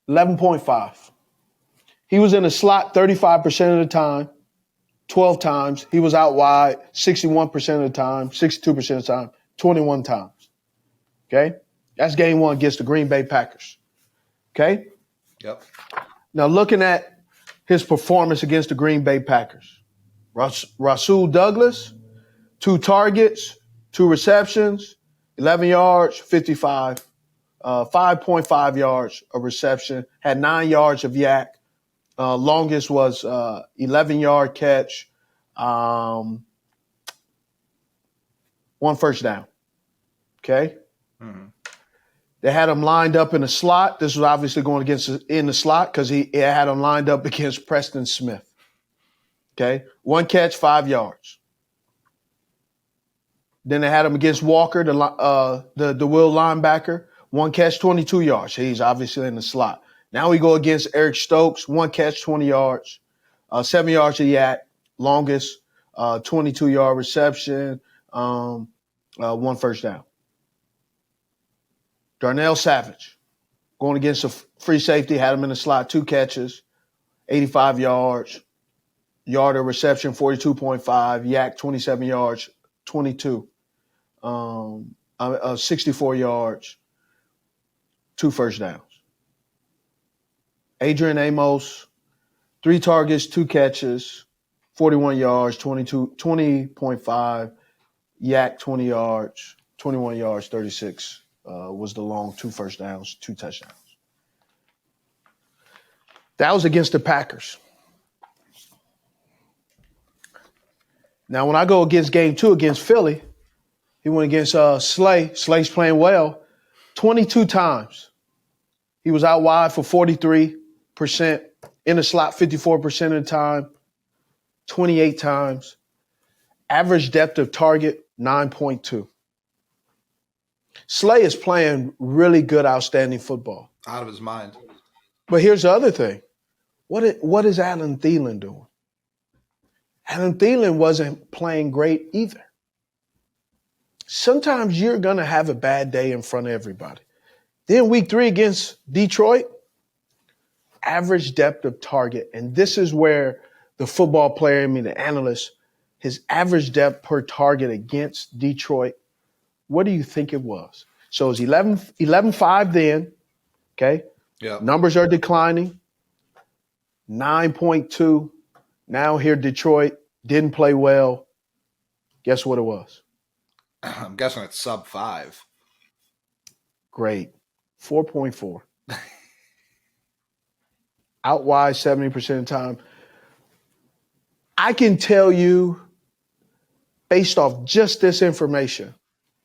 11.5. He was in the slot 35% of the time, 12 times. He was out wide 61% of the time, 62% of the time, 21 times. Okay? That's game 1 against the Green Bay Packers. Okay? Yep. Now looking at his performance against the Green Bay Packers. Rasul Douglas, 2 targets, 2 receptions, 11 yards, 55, 5.5 yards of reception, had 9 yards of yak. Longest was 11-yard catch, 1 first down. Okay? Mm-hmm. They had him lined up in the slot. This was obviously going against in the slot because he had him lined up against Preston Smith. Okay? 1 catch, 5 yards. Then they had him against Walker, the will linebacker. 1 catch, 22 yards. He's obviously in the slot. Now we go against Eric Stokes. 1 catch, 20 yards. 7 yards of yak. Longest, 22-yard reception. 1 first down. Darnell Savage, going against a free safety, had him in the slot, 2 catches, 85 yards, yard of reception, 42.5, yak, 27 yards, 22, 64 yards, 2 first downs. Adrian Amos, 3 targets, 2 catches, 41 yards, 20.5, yak, 20 yards, 21 yards, 36. Was the long 2 first downs, 2 touchdowns. That was against the Packers. Now, when I go against game 2 against Philly, he went against Slay. Slay's playing well. 22 times. He was out wide for 43%, in the slot 54% of the time, 28 times. Average depth of target, 9.2. Slay is playing really good, outstanding football. Out of his mind. But here's the other thing. What is Adam Thielen doing? Adam Thielen wasn't playing great either. Sometimes you're going to have a bad day in front of everybody. Then week 3 against Detroit, average depth of target. And this is where the football player, the analyst, his average depth per target against Detroit, what do you think it was? So it was 11.5 then, okay? Yeah. Numbers are declining. 9.2. Now here Detroit didn't play well. Guess what it was? I'm guessing it's sub 5. Great. 4.4. Out wide 70% of the time. I can tell you, based off just this information,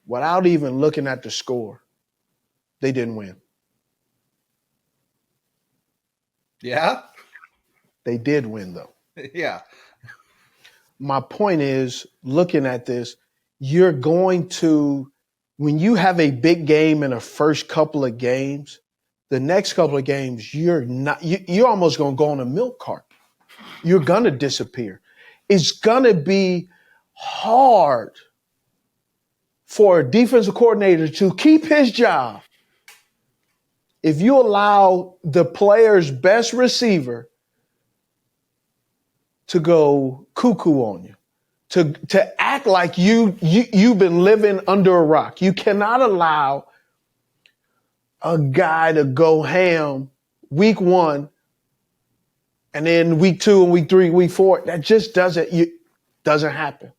without even looking at the score, they didn't win. Yeah? They did win, though. Yeah. My point is, looking at this, you're going to, when you have a big game in the first couple of games, the next couple of games, you're almost going to go on a milk cart. You're going to disappear. It's going to be hard for a defensive coordinator to keep his job if you allow the player's best receiver to go cuckoo on you, to act like you've been living under a rock. You cannot allow a guy to go ham week 1 and then week 2 and week 3, week 4. That just doesn't happen.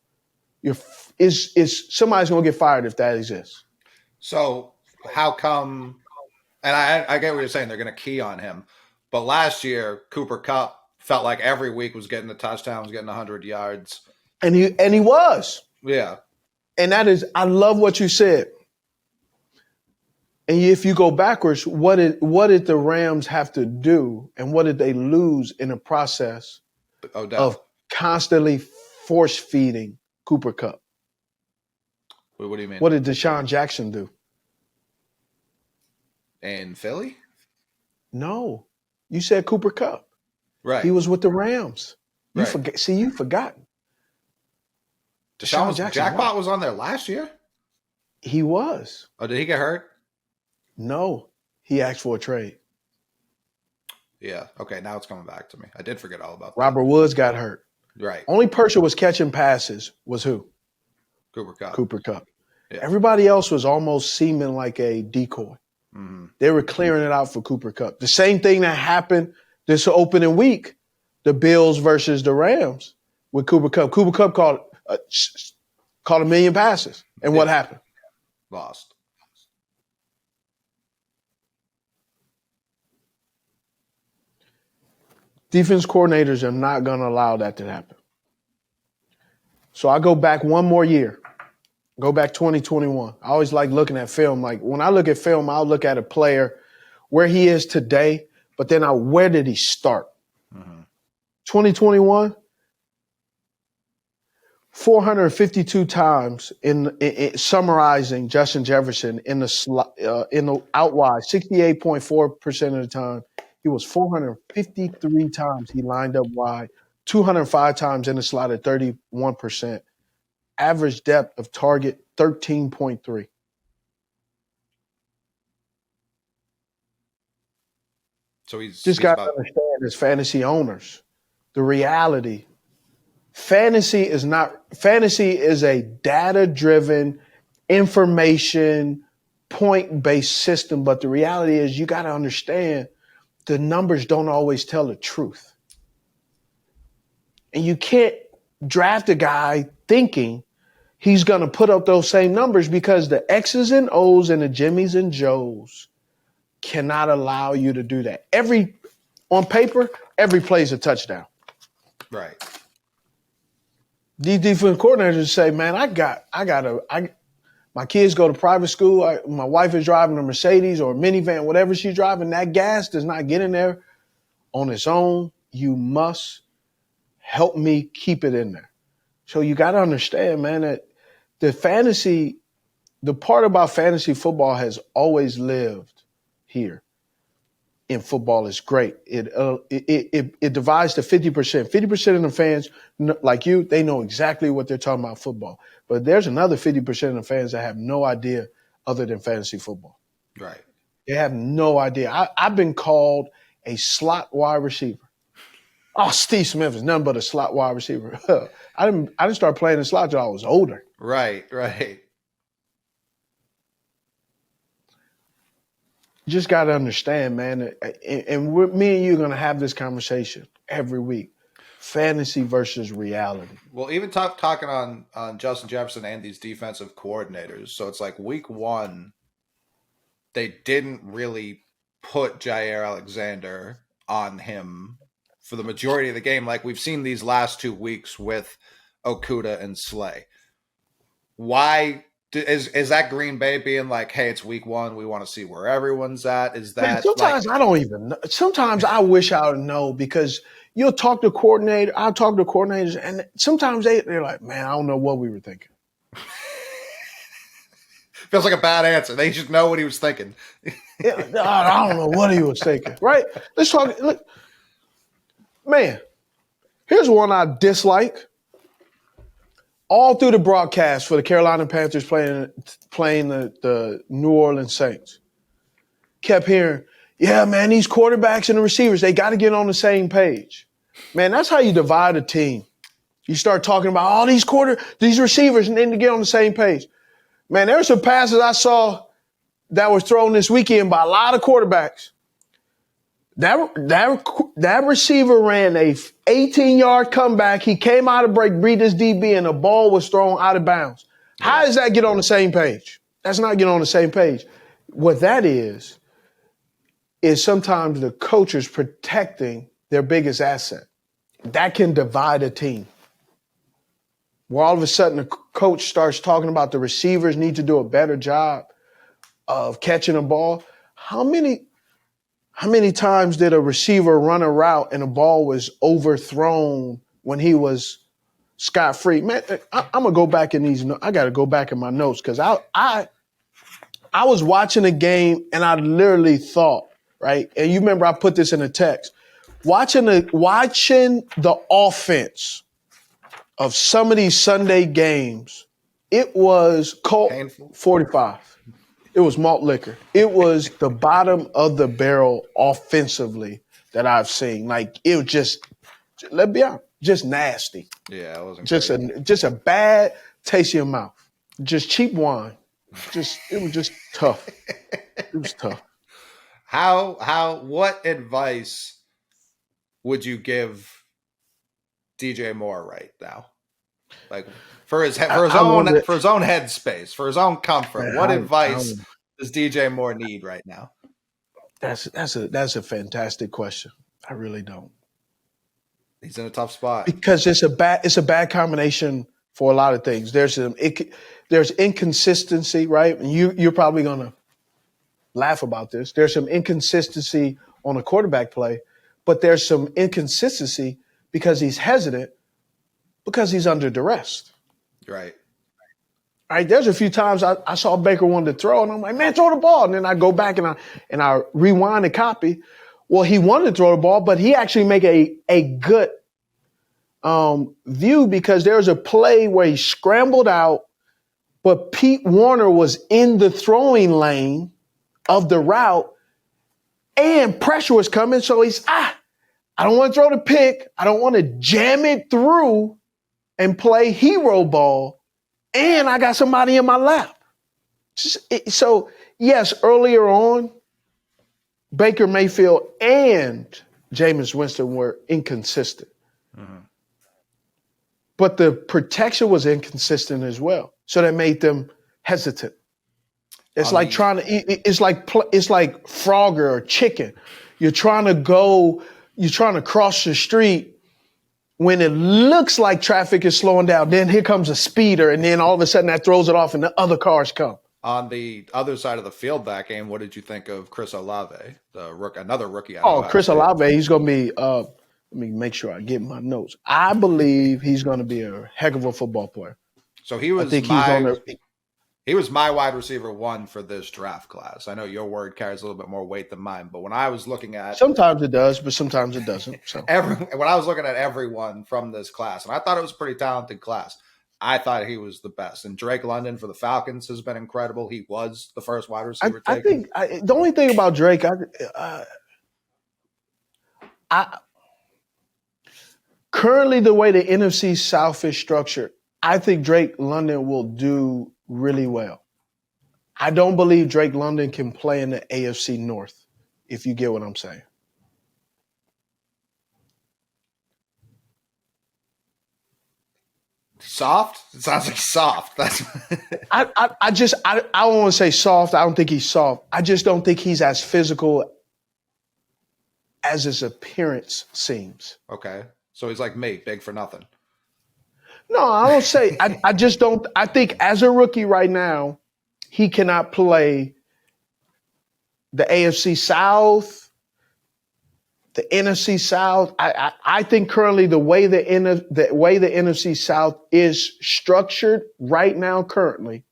Somebody's going to get fired if that exists. So how come, and I get what you're saying, they're going to key on him. But last year, Cooper Kupp felt like every week was getting the touchdowns, getting 100 yards. And he was. Yeah. And that is, I love what you said. And if you go backwards, what did the Rams have to do and what did they lose in the process of constantly force feeding Cooper Kupp? What do you mean? What did Deshaun Jackson do? In Philly? No. You said Cooper Kupp. Right. He was with the Rams. You right. You've forgotten. Deshaun Jackpot was on there last year? He was. Oh, did he get hurt? No. He asked for a trade. Yeah. Okay, now it's coming back to me. I did forget all about that. Robert Woods got hurt. Right. Only person was catching passes was who? Cooper Kupp. Yeah. Everybody else was almost seeming like a decoy. Mm-hmm. They were clearing it out for Cooper Kupp. The same thing that happened this opening week the Bills versus the Rams with Cooper Kupp. Cooper Kupp caught a million passes. And what happened? Lost. Defense coordinators are not going to allow that to happen. So I go back one more year. Go back 2021. I always like looking at film. Like when I look at film, I'll look at a player where he is today, but then where did he start? 2021, 452 times in summarizing Justin Jefferson in the out wide, 68.4% of the time. He was 453 times he lined up wide, 205 times in the slot at 31%. Average depth of target, 13.3. So he's got to understand as fantasy owners, the reality. Fantasy is a data-driven, information, point-based system. But the reality is you got to understand the numbers don't always tell the truth. And you can't draft a guy thinking he's going to put up those same numbers because the X's and O's and the Jimmies and Joes cannot allow you to do that. On paper, every play is a touchdown. Right. These defense coordinators say, man, my kids go to private school. My wife is driving a Mercedes or a minivan, whatever she's driving. That gas does not get in there on its own. You must help me keep it in there. So you got to understand, man, that the part about fantasy football has always lived here. In football is great. It divides to 50%. 50% of the fans, like you, they know exactly what they're talking about football. But there's another 50% of the fans that have no idea other than fantasy football. Right. They have no idea. I've been called a slot wide receiver. Oh, Steve Smith is nothing but a slot wide receiver. I didn't start playing the slot until I was older. Right. You just got to understand, man, and me and you are going to have this conversation every week. Fantasy versus reality. Well, even talking on Justin Jefferson and these defensive coordinators. So it's like week one, they didn't really put Jair Alexander on him for the majority of the game, like we've seen these last 2 weeks with Okudah and Slay. Why is that Green Bay being like, hey, it's week one, we want to see where everyone's at? Is that man, sometimes I don't even know. Sometimes I wish I would know because I'll talk to coordinators, and sometimes they're like, man, I don't know what we were thinking. Feels like a bad answer. They should know what he was thinking. I don't know what he was thinking, right? Let's talk. Look, man, here's one I dislike. All through the broadcast for the Carolina Panthers playing the New Orleans Saints, kept hearing, yeah, man, these quarterbacks and the receivers, they got to get on the same page. Man, that's how you divide a team. You start talking about all these receivers need to get on the same page. Man, there were some passes I saw that were thrown this weekend by a lot of quarterbacks. That receiver ran a 18-yard comeback. He came out of break, beat his DB, and the ball was thrown out of bounds. How does that get on the same page? That's not get on the same page. What that is sometimes the coaches protecting their biggest asset. That can divide a team. Where all of a sudden the coach starts talking about the receivers need to do a better job of catching a ball. How many times did a receiver run a route and a ball was overthrown when he was scot-free? Man, I'm going to go back in these. I got to go back in my notes because I was watching a game and I literally thought, right? And you remember I put this in a text. Watching the offense of some of these Sunday games, it was Colt 45. It was malt liquor. It was the bottom of the barrel offensively that I've seen. Like it was just, let's be honest, just nasty. Yeah, it wasn't just a bad taste in your mouth. Just cheap wine. It was just tough. It was tough. What advice would you give DJ Moore right now? Like for his own headspace, for his own comfort. Man, what advice does DJ Moore need right now? That's a fantastic question. I really don't. He's in a tough spot because it's a bad combination for a lot of things. There's inconsistency, right? And you're probably gonna laugh about this. There's some inconsistency on a quarterback play, but there's some inconsistency because he's hesitant because he's under duress. Right. All right. There's a few times I saw Baker wanted to throw, and I'm like, man, throw the ball. And then I go back and I rewind the copy. Well, he wanted to throw the ball, but he actually make a good view because there was a play where he scrambled out, but Pete Warner was in the throwing lane of the route and pressure was coming. So he's, I don't want to throw the pick. I don't want to jam it through and play hero ball. And I got somebody in my lap. So yes, earlier on, Baker Mayfield and Jameis Winston were inconsistent. Mm-hmm. But the protection was inconsistent as well. So that made them hesitant. It's like trying to eat, it's like Frogger or chicken. You're trying to cross the street when it looks like traffic is slowing down. Then here comes a speeder, and then all of a sudden that throws it off and the other cars come. On the other side of the field that game, what did you think of Chris Olave, another rookie? Chris Olave, he's going to be let me make sure I get my notes. I believe he's going to be a heck of a football player. So he was my wide receiver 1 for this draft class. I know your word carries a little bit more weight than mine, but when I was looking at sometimes it does, but sometimes it doesn't. So when I was looking at everyone from this class, and I thought it was a pretty talented class, I thought he was the best. And Drake London for the Falcons has been incredible. He was the first wide receiver taken. I think the only thing about Drake, currently the way the NFC South is structured, I think Drake London will do really well. I don't believe Drake London can play in the AFC North, if you get what I'm saying. Soft? It sounds like soft. That's I don't want to say soft. I don't think he's soft. I just don't think he's as physical as his appearance seems. Okay. So he's like me, big for nothing. No, I don't say. I just don't. I think as a rookie right now, he cannot play the AFC South, the NFC South. I think currently the way the NFC South is structured right now, currently,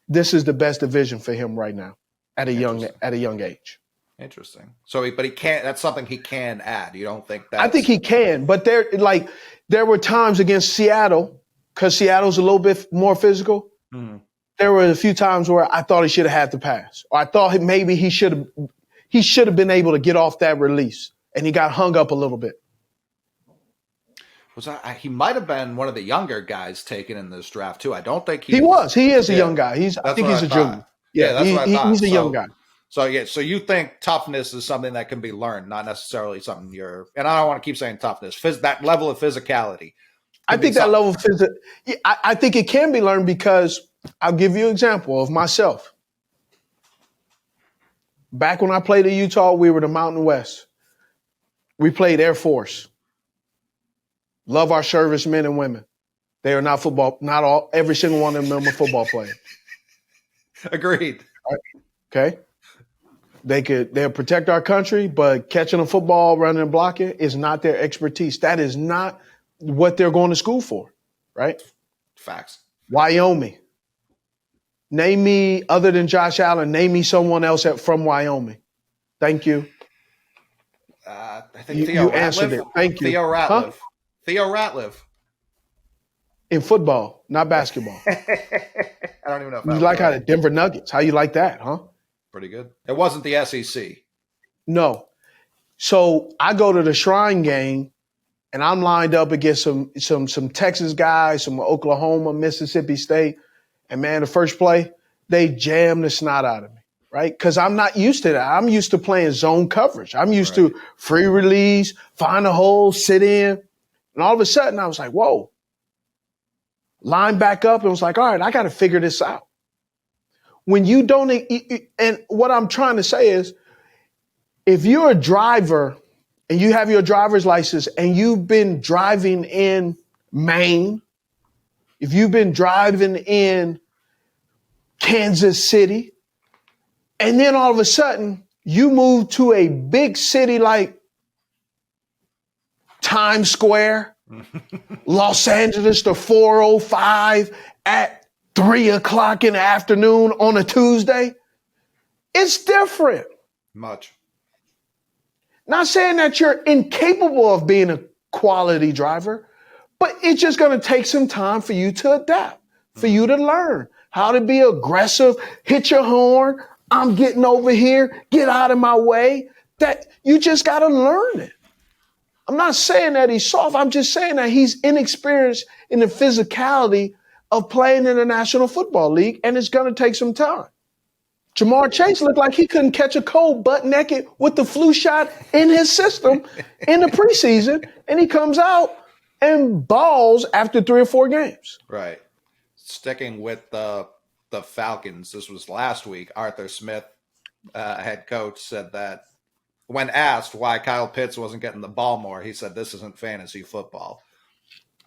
this is the best division for him right now at a young age. Interesting. So, but he can't. That's something he can add. You don't think that? I think he can, but there were times against Seattle because Seattle's a little bit more physical. Mm-hmm. There were a few times where I thought he should have had the pass, or I thought maybe he should have been able to get off that release, and he got hung up a little bit. He might have been one of the younger guys taken in this draft too. I don't think he was. He is a young guy. I think he's a junior. Yeah, that's what I thought. He's a young guy. So you think toughness is something that can be learned, not necessarily something and I don't want to keep saying toughness, that level of physicality. I think that level of I think it can be learned because I'll give you an example of myself. Back when I played at Utah, we were the Mountain West. We played Air Force. Love our servicemen and women. They are not every single one of them are football players. Agreed. Okay. They'll protect our country, but catching a football, running and blocking is not their expertise. That is not what they're going to school for, right? Facts. Wyoming. Name me, other than Josh Allen, name me someone else from Wyoming. Thank you. I think Theo you answered it. Thank you. Theo Ratliff. Huh? Theo Ratliff. In football, not basketball. I don't even know if you like how the Denver Nuggets. How you like that, huh? Pretty good. It wasn't the SEC. No. So I go to the Shrine game, and I'm lined up against some Texas guys, some Oklahoma, Mississippi State. And, man, the first play, they jammed the snot out of me, right? Because I'm not used to that. I'm used to playing zone coverage. I'm used to free release, find a hole, sit in. And all of a sudden, I was like, whoa. Line back up and was like, all right, I got to figure this out. When you don't, and what I'm trying to say is, if you're a driver and you have your driver's license and you've been driving in Maine, if you've been driving in Kansas City, and then all of a sudden you move to a big city like Times Square, Los Angeles to 4:05 at 3:00 in the afternoon on a Tuesday, it's different. Much. Not saying that you're incapable of being a quality driver, but it's just going to take some time for you to adapt, for you to learn how to be aggressive, hit your horn, I'm getting over here, get out of my way. That you just got to learn it. I'm not saying that he's soft. I'm just saying that he's inexperienced in the physicality of playing in the National Football League, and it's going to take some time. Jamar Chase looked like he couldn't catch a cold butt naked with the flu shot in his system in the preseason, and he comes out and balls after 3 or 4 games. Right. Sticking with the Falcons, this was last week. Arthur Smith, head coach, said that when asked why Kyle Pitts wasn't getting the ball more, he said, this isn't fantasy football.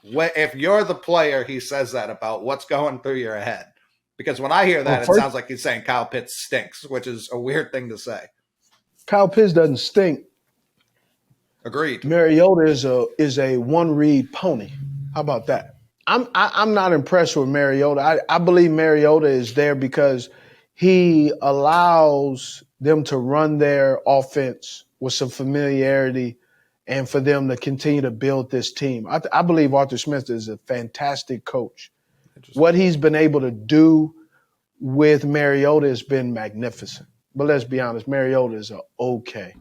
If you're the player, he says that about what's going through your head. Because when I hear that, it sounds like he's saying Kyle Pitts stinks, which is a weird thing to say. Kyle Pitts doesn't stink. Agreed. Mariota is a one-read pony. How about that? I'm not impressed with Mariota. I believe Mariota is there because he allows them to run their offense with some familiarity and for them to continue to build this team. I believe Arthur Smith is a fantastic coach. What he's been able to do with Mariota has been magnificent. But let's be honest, Mariota is okay.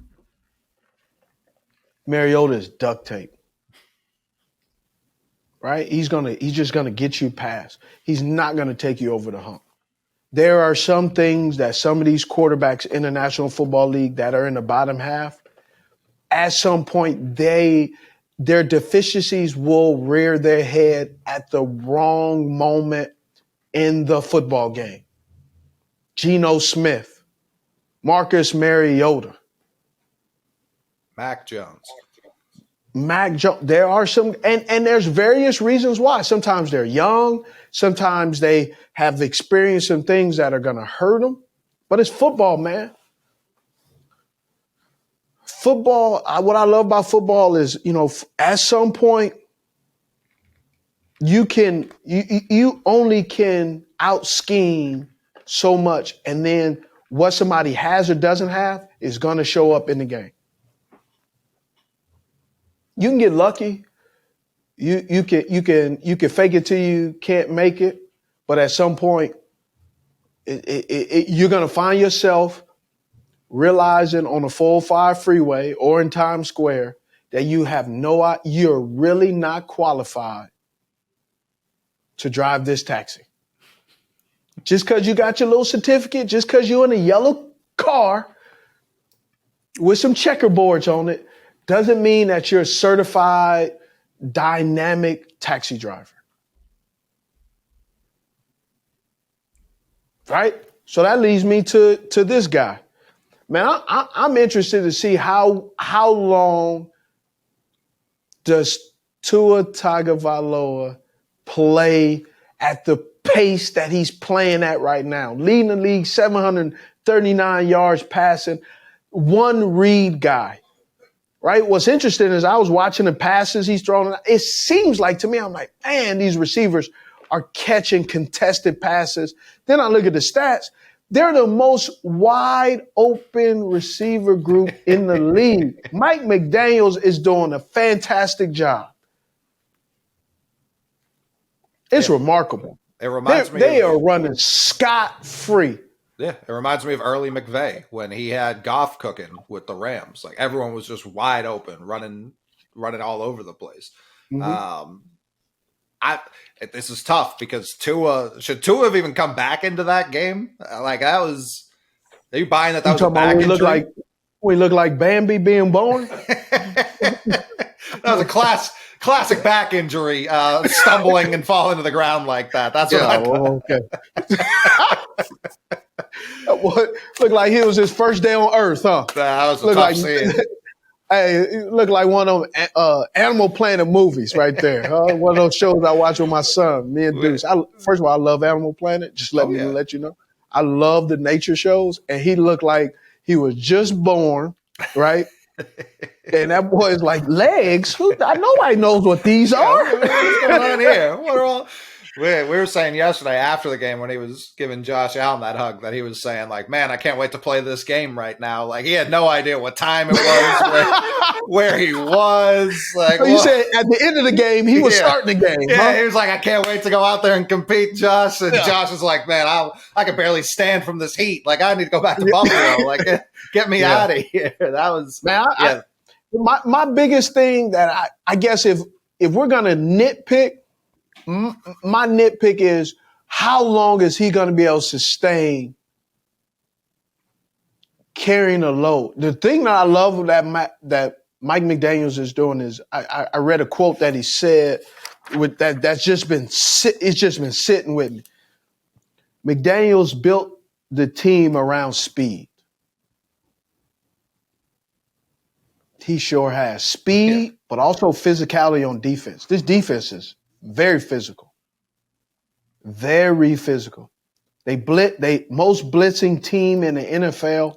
Mariota is duct tape. Right? He's just gonna get you past. He's not gonna take you over the hump. There are some things that some of these quarterbacks in the National Football League that are in the bottom half, at some point their deficiencies will rear their head at the wrong moment in the football game. Geno Smith, Marcus Mariota, Mac Jones. There are some, and there's various reasons why. Sometimes they're young. Sometimes they have experienced some things that are going to hurt them. But it's football, man. Football, what I love about football is, at some point, you only can out-scheme so much, and then what somebody has or doesn't have is going to show up in the game. You can get lucky. You can fake it till you can't make it, but at some point, you're going to find yourself realizing on the 405 freeway or in Times Square that you're really not qualified to drive this taxi. Just because you got your little certificate, just because you're in a yellow car with some checkerboards on it, doesn't mean that you're a certified, dynamic taxi driver. Right? So that leads me to this guy. Man, I'm interested to see how long does Tua Tagovailoa play at the pace that he's playing at right now, leading the league 739 yards passing, one read guy. Right? What's interesting is I was watching the passes he's throwing. It seems like to me, I'm like, man, these receivers are catching contested passes. Then I look at the stats. They're the most wide open receiver group in the league. Mike McDaniels is doing a fantastic job. It's remarkable. It reminds me they are running scot-free. Yeah, it reminds me of early McVay when he had Goff cooking with the Rams. Like everyone was just wide open, running all over the place. Mm-hmm. This is tough because should Tua have even come back into that game? Like that was, are you buying that was a back injury? We look like Bambi being born. That was a classic back injury, stumbling and falling to the ground like that. That's what I thought. Okay. What looked like he was his first day on Earth, huh? That was a Looked tough like, scene. hey, it looked like one of them Animal Planet movies right there. One of those shows I watch with my son, me and Deuce. First of all, I love Animal Planet. Just let you know. I love the nature shows, and he looked like he was just born, right? And that boy is like, legs? Nobody knows what these are. What's going on here? What are all... We were saying yesterday after the game when he was giving Josh Allen that hug that he was saying, like, man, I can't wait to play this game right now. Like, he had no idea what time it was, where he was. Like, so you said at the end of the game, he was starting the game. Yeah, he was like, I can't wait to go out there and compete, Josh. And Josh was like, man, I can barely stand from this heat. Like, I need to go back to Buffalo. Like, get me out of here. That was, man, my biggest thing that I guess if we're going to nitpick, my nitpick is how long is he going to be able to sustain carrying a load? The thing that I love that Mike McDaniels is doing is I read a quote that he said with that's just been sitting with me. McDaniels built the team around speed. He sure has speed, but also physicality on defense. This defense is very physical. Very physical. Most blitzing team in the NFL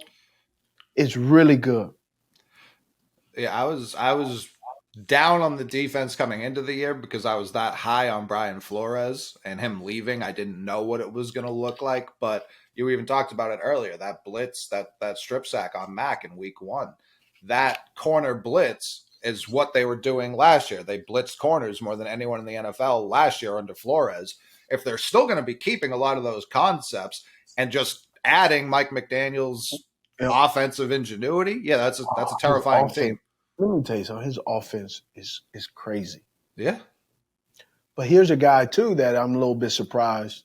is really good. Yeah, I was down on the defense coming into the year because I was that high on Brian Flores and him leaving. I didn't know what it was going to look like, but you even talked about it earlier, that blitz, that strip sack on Mac in week 1. That corner blitz is what they were doing last year. They blitzed corners more than anyone in the NFL last year under Flores. If they're still going to be keeping a lot of those concepts and just adding Mike McDaniel's offensive ingenuity, that's a terrifying team. Let me tell you something. His offense is crazy. Yeah. But here's a guy, too, that I'm a little bit surprised.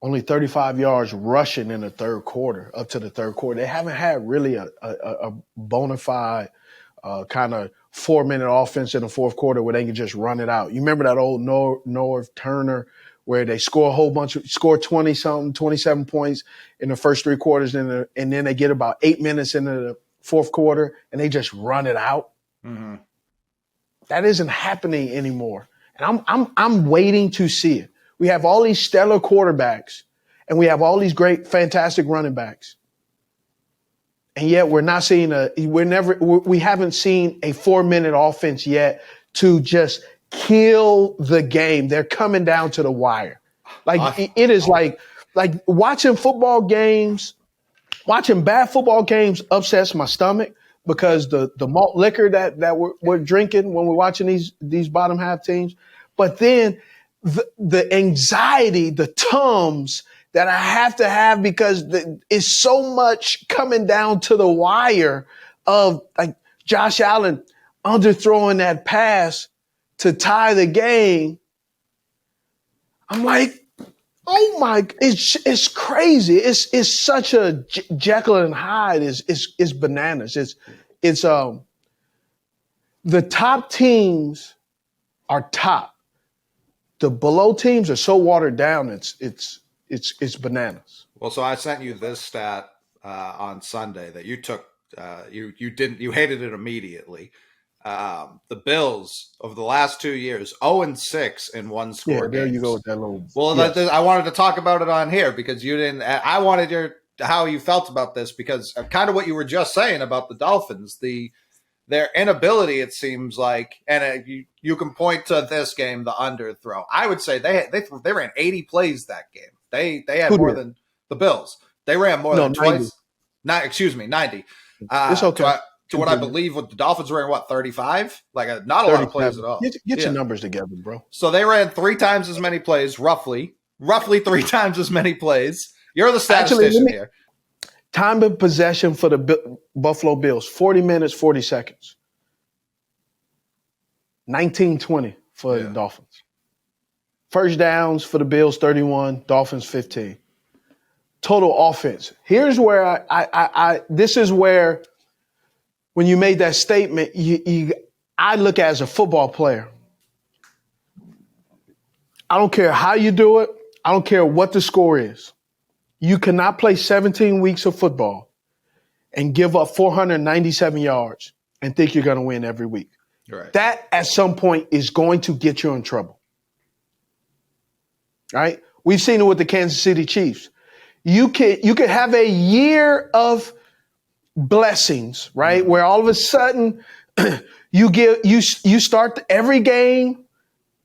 Only 35 yards rushing in the third quarter, up to the third quarter. They haven't had really a bona fide kind of 4-minute offense in the fourth quarter where they can just run it out. You remember that old Norv Turner where they score 20-something, 27 points in the first 3 quarters, and then they get about 8 minutes into the fourth quarter and they just run it out. Mm-hmm. That isn't happening anymore. And I'm waiting to see it. We have all these stellar quarterbacks and we have all these great, fantastic running backs. And yet we haven't seen a 4-minute offense yet to just kill the game. They're coming down to the wire. Like it is like watching football games, watching bad football games upsets my stomach because the malt liquor that we're drinking when we're watching these bottom half teams. But then the anxiety, the tums that I have to have because it's so much coming down to the wire of like Josh Allen underthrowing that pass to tie the game. I'm like, oh my, it's crazy. It's such a Jekyll and Hyde. It's bananas. It's the top teams are top. The below teams are so watered down. It's bananas. Well, so I sent you this stat on Sunday that you took. You hated it immediately. The Bills over the last 2 years, 0-6 in one score. Yeah, there games. you go with that little. Well, yes. I wanted to talk about it on here because you didn't. I wanted how you felt about this because of kind of what you were just saying about the Dolphins. Their inability, it seems like, and you can point to this game, the underthrow. I would say they ran 80 plays that game. They had more than the Bills. They ran more than 90. twice. 90. It's okay. To what I believe, what the Dolphins ran, 35? Like not a lot of plays at all. Get your numbers together, bro. So they ran 3 times as many plays, roughly 3 times as many plays. You're the statistician here. Time of possession for the Buffalo Bills, 40 minutes, 40 seconds. 19-20 for the Dolphins. First downs for the Bills, 31, Dolphins, 15. Total offense. Here's where this is where when you made that statement, I look at as a football player. I don't care how you do it. I don't care what the score is. You cannot play 17 weeks of football and give up 497 yards and think you're going to win every week. Right. That at some point is going to get you in trouble. Right? We've seen it with the Kansas City Chiefs. You can have a year of blessings, right? Where all of a sudden you start every game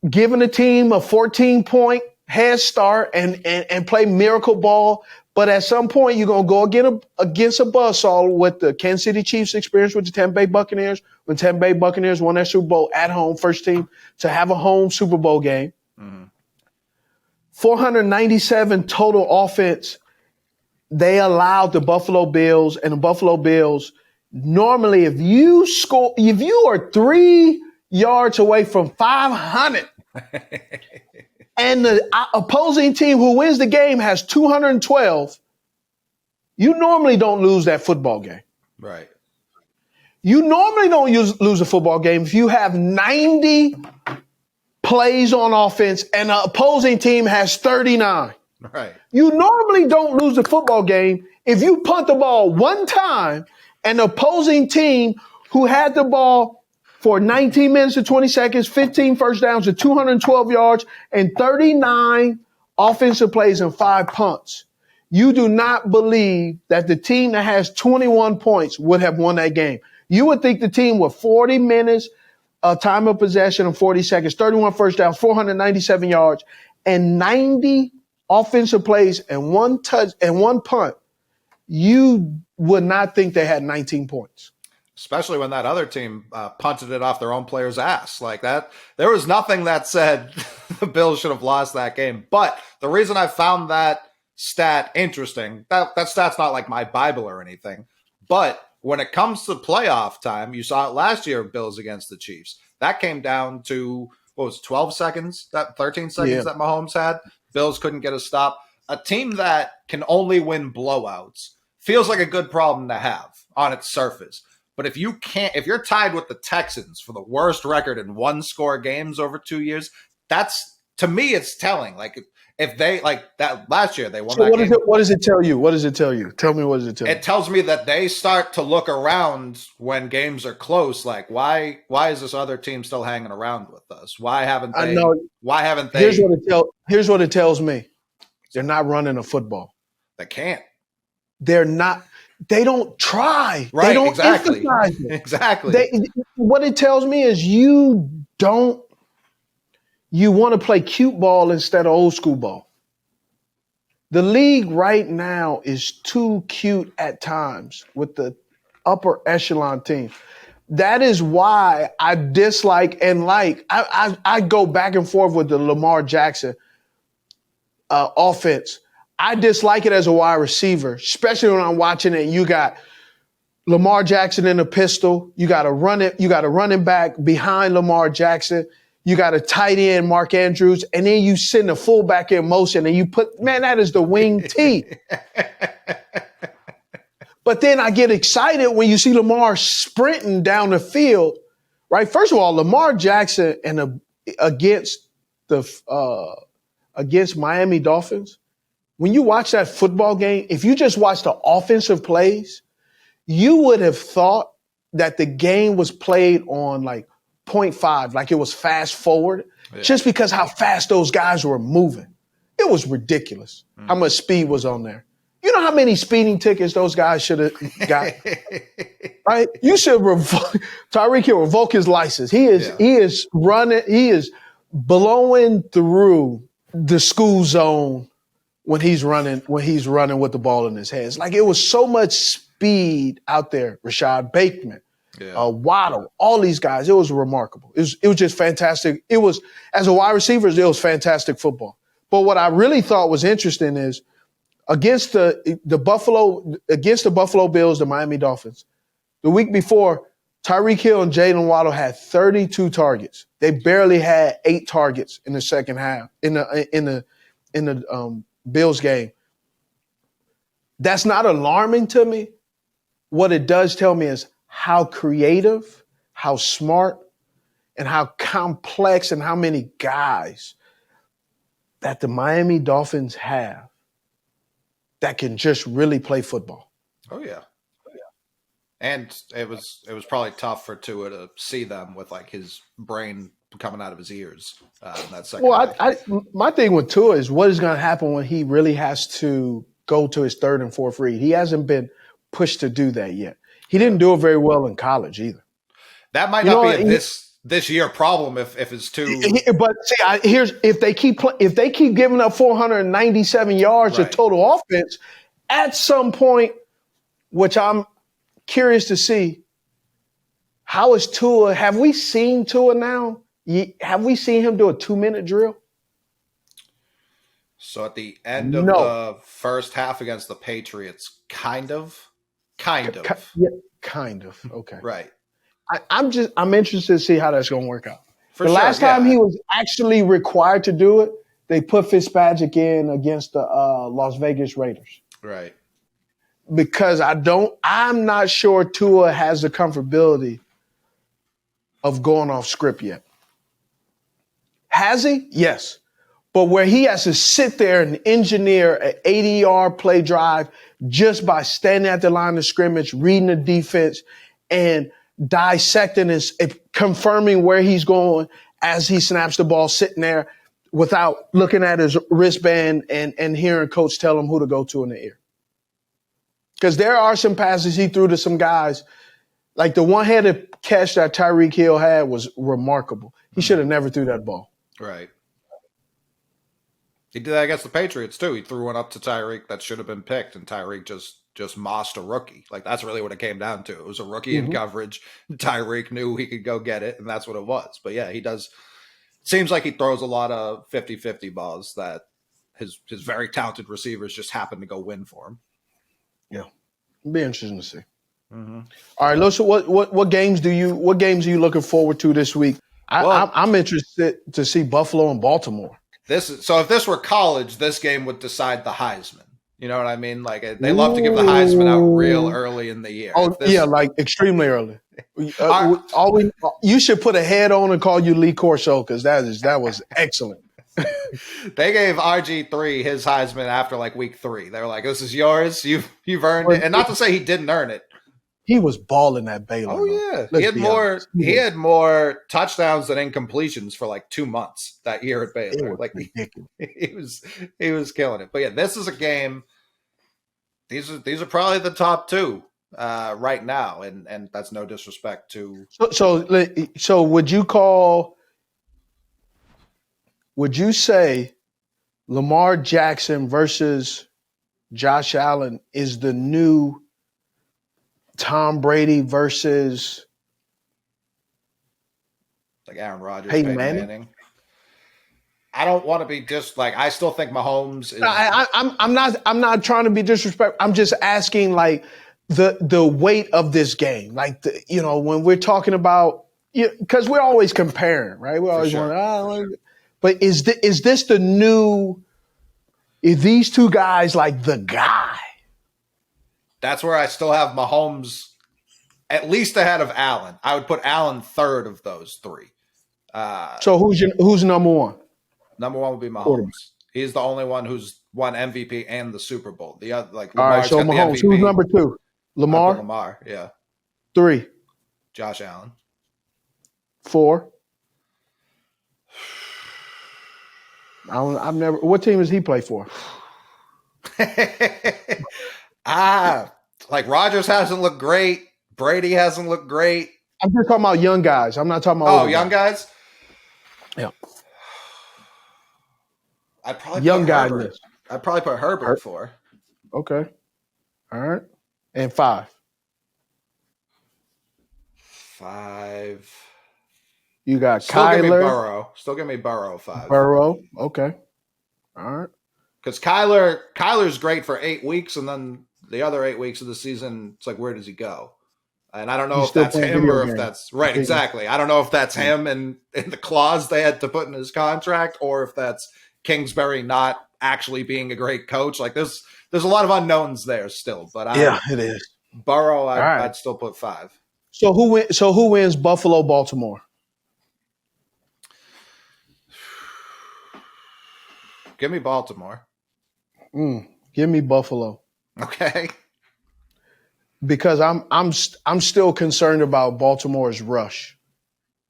giving a team a 14-point head start and play miracle ball. But at some point, you're going to go against a buzzsaw with the Kansas City Chiefs experience with the Tampa Bay Buccaneers, when Tampa Bay Buccaneers won that Super Bowl at home, first team to have a home Super Bowl game. 497 total offense. They allowed the Buffalo Bills, and the Buffalo Bills, normally if you are 3 yards away from 500 and the opposing team who wins the game has 212, you normally don't lose that football game. Right. You normally don't lose a football game if you have 90 plays on offense and the opposing team has 39. Right. You normally don't lose the football game if you punt the ball one time and the opposing team who had the ball for 19 minutes and 20 seconds, 15 first downs and 212 yards and 39 offensive plays and 5 punts. You do not believe that the team that has 21 points would have won that game. You would think the team with 40 minutes time of possession and 40 seconds, 31 first downs, 497 yards, and 90 offensive plays and 1 touch and 1 punt, you would not think they had 19 points. Especially when that other team punted it off their own player's ass like that. There was nothing that said the Bills should have lost that game. But the reason I found that stat interesting, that stat's not like my Bible or anything, but when it comes to playoff time, you saw it last year, Bills against the Chiefs. That came down to, 12 seconds, 13 seconds that Mahomes had. Bills couldn't get a stop. A team that can only win blowouts feels like a good problem to have on its surface. But if you're tied with the Texans for the worst record in 1-score games over 2 years, that's, to me, it's telling. Like, if they, like that last year, they won that game. What does it tell you? What does it tell you? Tell me, what does it tell you? It tells me that they start to look around when games are close. Like, why is this other team still hanging around with us? Why haven't they? I know. Why haven't they? Here's what it tells me. They're not running a football. They can't. They're not. They don't try. Right, they don't exactly. emphasize it. Exactly. What it tells me is you want to play cute ball instead of old school ball. The league right now is too cute at times with the upper echelon teams. That is why I dislike and like. I go back and forth with the Lamar Jackson offense. I dislike it as a wide receiver, especially when I'm watching it. You got Lamar Jackson in a pistol. You got a running back behind Lamar Jackson. You got a tight end, Mark Andrews, and then you send a fullback in motion and you that is the wing T. But then I get excited when you see Lamar sprinting down the field, right? First of all, Lamar Jackson against Miami Dolphins, when you watch that football game, if you just watch the offensive plays, you would have thought that the game was played on like 0.5, like it was fast forward, just because how fast those guys were moving. It was ridiculous how much speed was on there. You know how many speeding tickets those guys should have got? Right? You should Tyreek Hill revoke his license. He is blowing through the school zone when he's running with the ball in his hands. Like, it was so much speed out there. Rashad Bateman, Waddle, all these guys. It was remarkable. It was just fantastic. It was, as a wide receiver, it was fantastic football. But what I really thought was interesting is against the Buffalo Bills, the Miami Dolphins, the week before, Tyreek Hill and Jalen Waddle had 32 targets. They barely had 8 targets in the second half in the Bills game. That's not alarming to me. What it does tell me is how creative, how smart, and how complex and how many guys that the Miami Dolphins have that can just really play football. Oh yeah. And it was probably tough for Tua to see them with like his brain coming out of his ears in that second. Well, my thing with Tua is what is going to happen when he really has to go to his third and fourth read. He hasn't been pushed to do that yet. He didn't do it very well in college either. That might not be this year problem if it's too. But see, if they keep giving up 497 yards of total offense, at some point, which I'm curious to see, how is Tua? Have we seen Tua now? Have we seen him do a 2-minute drill? So at the end of the first half against the Patriots, kind of. Yeah, kind of. Okay. Right. I'm interested to see how that's going to work out. The last time he was actually required to do it, they put Fitzpatrick in against the Las Vegas Raiders. Right. Because I'm not sure Tua has the comfortability of going off script yet. Has he? Yes. But where he has to sit there and engineer an 80-yard play drive just by standing at the line of scrimmage, reading the defense, and dissecting and confirming where he's going as he snaps the ball, sitting there without looking at his wristband and hearing coach tell him who to go to in the ear. Because there are some passes he threw to some guys, like the one-handed catch that Tyreek Hill had was remarkable. He should have never threw that ball. Right. He did that against the Patriots, too. He threw one up to Tyreek that should have been picked, and Tyreek just mossed a rookie. Like, that's really what it came down to. It was a rookie in coverage. Tyreek knew he could go get it, and that's what it was. But, yeah, he does. Seems like he throws a lot of 50-50 balls that his very talented receivers just happen to go win for him. Yeah. It'll be interesting to see. Mm-hmm. All right, Lisa, what games are you looking forward to this week? I'm interested to see Buffalo and Baltimore. So if this were college, this game would decide the Heisman. You know what I mean? Like they love to give the Heisman out real early in the year. Like extremely early. You should put a head on and call you Lee Corso because that was excellent. They gave RG3 his Heisman after like week 3. They were like, "This is yours. You've earned it." And not to say he didn't earn it. He was balling at Baylor. Oh yeah, he had more touchdowns than incompletions for like 2 months that year at Baylor. Like he was killing it. But yeah, this is a game. These are probably the top 2 right now, and that's no disrespect to. So would you say Lamar Jackson versus Josh Allen is the new Tom Brady versus like Aaron Rodgers, Peyton Manning? I don't want to be just like I still think Mahomes is. I'm not trying to be disrespectful. I'm just asking like the weight of this game. Like when we're talking about because we're always comparing, right? We always want. But is this the new? Is these two guys like the guy? That's where I still have Mahomes at least ahead of Allen. I would put Allen third of those 3. So who's number one? Number 1 would be Mahomes. He's the only one who's won MVP and the Super Bowl. The other all right. So Mahomes. Who's number 2? Lamar. Lamar. Yeah. 3. Josh Allen. 4. I've never. What team does he play for? Like Rodgers hasn't looked great. Brady hasn't looked great. I'm just talking about young guys. I'm not talking about young guys. Yeah, I'd probably young guy. I'd probably put Herbert 4. Okay, all right, and 5. 5. You got Still Kyler. Give me Burrow. Still give me Burrow 5. Burrow. Okay. All right. Because Kyler's great for 8 weeks, and then the other 8 weeks of the season, it's like, where does he go? And I don't know if that's him or if that's right. Exactly. I don't know if that's him and the clause they had to put in his contract, or if that's Kingsbury not actually being a great coach. Like there's a lot of unknowns there still. But it is. Burrow, I'd still put 5. So who wins Buffalo, Baltimore? Give me Baltimore. Give me Buffalo. Okay. Because I'm still concerned about Baltimore's rush.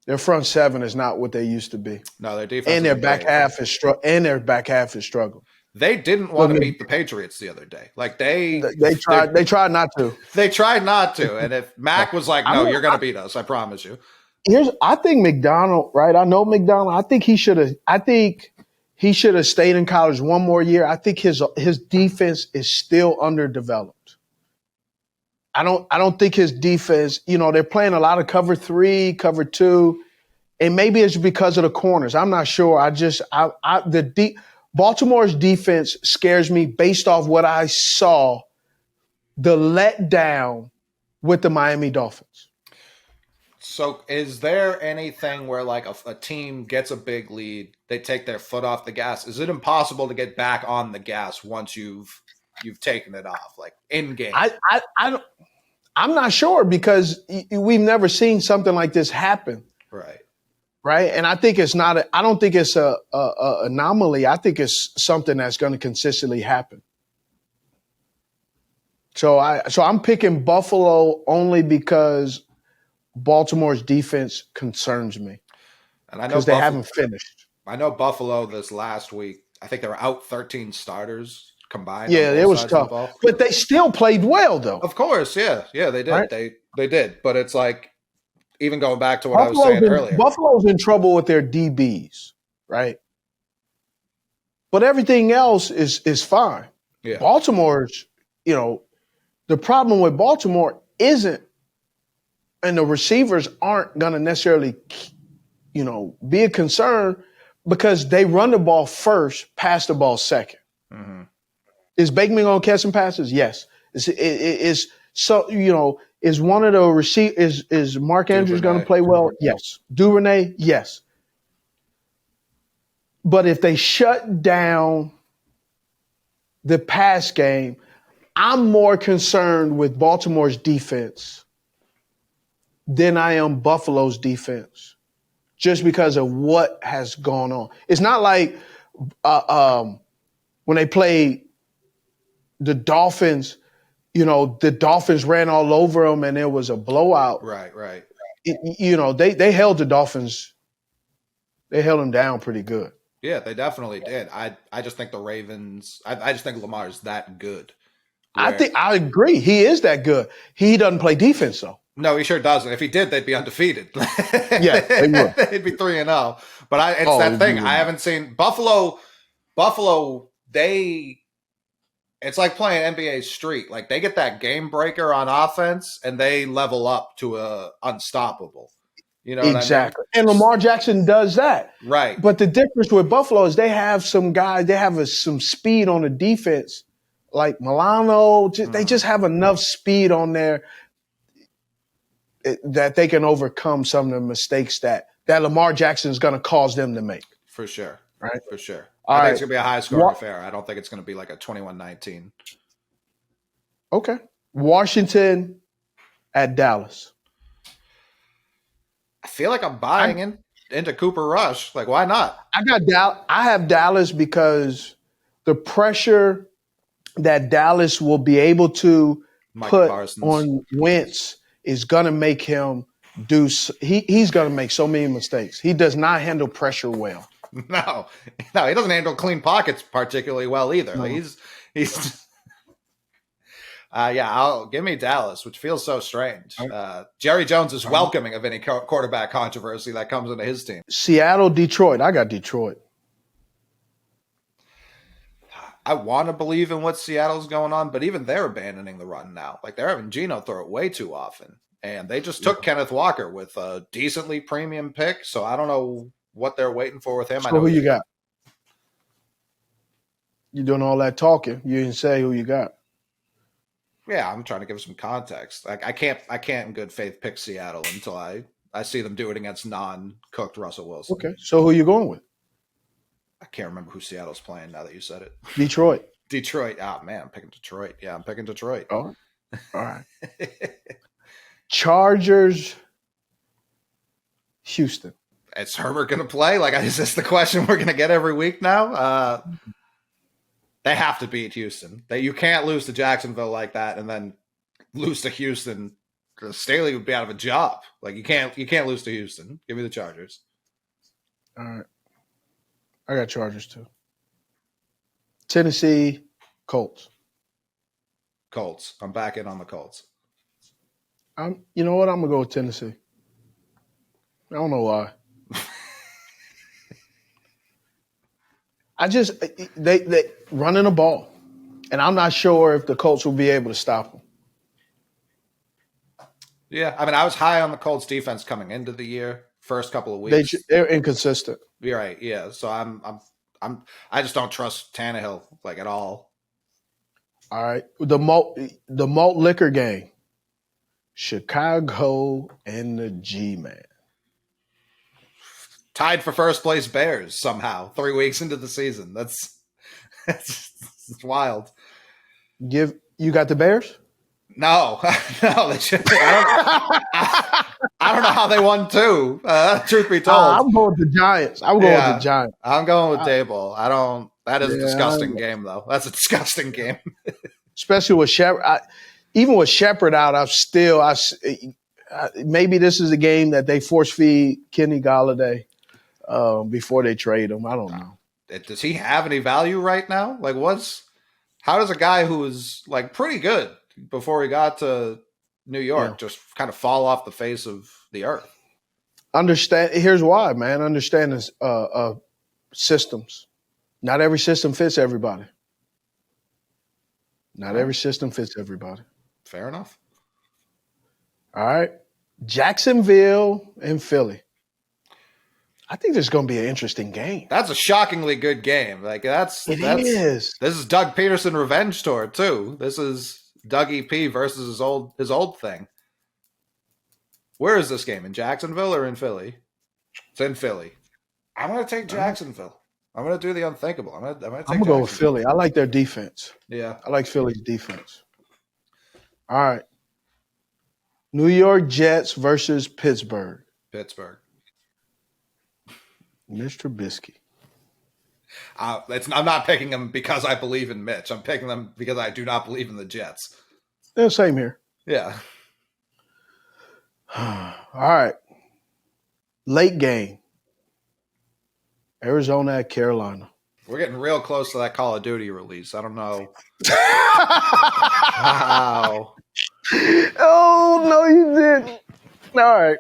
Their front seven is not what they used to be. No, their defense And their back half is struggling. They didn't want to beat the Patriots the other day. Like they tried not to. They tried not to. And if Mac was like, "No, you're going to beat us, I promise you." I think McDonald, right? I know McDonald. I think he should have stayed in college one more year. I think his defense is still underdeveloped. I don't think his defense, they're playing a lot of cover 3, cover 2, and maybe it's because of the corners. I'm not sure. Baltimore's defense scares me based off what I saw, the letdown with the Miami Dolphins. So is there anything where like a team gets a big lead, they take their foot off the gas? Is it impossible to get back on the gas once you've taken it off, like in game? I'm not sure because we've never seen something like this happen. Right. And I think I don't think it's a anomaly. I think it's something that's going to consistently happen. So I'm picking Buffalo only because Baltimore's defense concerns me. And I know because they haven't finished. I know Buffalo this last week, I think they were out 13 starters combined. Yeah, it was tough. But they still played well, though. Of course, yeah. Yeah, they did. Right? They did. But it's like, even going back to what I was saying earlier. Buffalo's in trouble with their DBs, right? But everything else is fine. Yeah. Baltimore's, the problem with Baltimore isn't, and the receivers aren't going to necessarily, be a concern because they run the ball first, pass the ball second. Mm-hmm. Is Bateman going to catch some passes? Yes. Is one of the receivers, is Mark Andrews going to play well? Yes. Duvernay? Yes. But if they shut down the pass game, I'm more concerned with Baltimore's defense than I am Buffalo's defense, just because of what has gone on. It's not like when they played the Dolphins, the Dolphins ran all over them and it was a blowout. Right. They held the Dolphins. They held them down pretty good. Yeah, they definitely did. I just think the Ravens. I just think Lamar's that good. I agree. He is that good. He doesn't play defense though. No, he sure doesn't. If he did, they'd be undefeated. Yeah, they would. They'd be 3-0. But it's that thing. I haven't seen Buffalo. It's like playing NBA Street. Like they get that game breaker on offense and they level up to a unstoppable. You know exactly. What I mean? And Lamar Jackson does that. Right. But the difference with Buffalo is they have some guys, they have some speed on the defense, like Milano. They just have enough speed on there that they can overcome some of the mistakes that Lamar Jackson is going to cause them to make. For sure. Right? For sure. I think it's going to be a high-scoring affair. I don't think it's going to be like a 21-19. Okay. Washington at Dallas. I feel like I'm buying into Cooper Rush. Like, why not? I have Dallas because the pressure that Dallas will be able to put on Wentz is going to make him he's going to make so many mistakes. He does not handle pressure well. No, he doesn't handle clean pockets particularly well either. No. Like he's I'll give me Dallas, which feels so strange. Jerry Jones is welcoming of any quarterback controversy that comes into his team. Seattle, Detroit. I got Detroit. I want to believe in what Seattle's going on, but even they're abandoning the run now. Like they're having Geno throw it way too often. And they just took Kenneth Walker with a decently premium pick. So I don't know what they're waiting for with him. So who you got? You doing all that talking. You didn't say who you got. Yeah, I'm trying to give some context. Like I can't in good faith pick Seattle until I see them do it against non-cooked Russell Wilson. Okay. So who are you going with? I can't remember who Seattle's playing now that you said it. Detroit. Oh man, I'm picking Detroit. Yeah, I'm picking Detroit. All right. Chargers, Houston. is Herbert going to play? Like, is this the question we're going to get every week now? They have to beat Houston. You can't lose to Jacksonville like that and then lose to Houston. Staley would be out of a job. Like, you can't lose to Houston. Give me the Chargers. All right. I got Chargers too. Tennessee, Colts. Colts. I'm back in on the Colts. You know what? I'm gonna go with Tennessee. I don't know why. They running the ball, and I'm not sure if the Colts will be able to stop them. Yeah, I mean, I was high on the Colts defense coming into the year. First couple of weeks, They're inconsistent. You're right. Yeah, so I just don't trust Tannehill like at all. All right, the malt liquor game, Chicago and the G-Man. Tied for first place Bears somehow 3 weeks into the season. That's wild. You got the Bears? No, they shouldn't. I don't know how they won two. Truth be told, I'm going with the Giants. I'm going with the Giants. I'm going with Daboll. That is a disgusting game, though. That's a disgusting game. Especially with Shepard. Even with Shepard out, maybe this is a game that they force feed Kenny Golladay before they trade him. I don't know. Does he have any value right now? Like, how does a guy who was like pretty good before he got to New York just kind of fall off the face of the earth? Here's why, man. Understand this, systems. Not every system fits everybody. Not every system fits everybody. Fair enough. All right. Jacksonville and Philly. I think this is going to be an interesting game. That's a shockingly good game. Like It is. This is Doug Peterson revenge tour too. This is Dougie P versus his old thing. Where is this game? In Jacksonville or in Philly? It's in Philly. I'm going to take Jacksonville. I'm going to do the unthinkable. I'm going to go with Philly. I like their defense. Yeah. I like Philly's defense. All right. New York Jets versus Pittsburgh. Pittsburgh. Mr. Trubisky. I'm not picking them because I believe in Mitch. I'm picking them because I do not believe in the Jets. Yeah, same here. Yeah. All right. Late game. Arizona at Carolina. We're getting real close to that Call of Duty release. I don't know. Wow. Oh, no, you didn't. All right.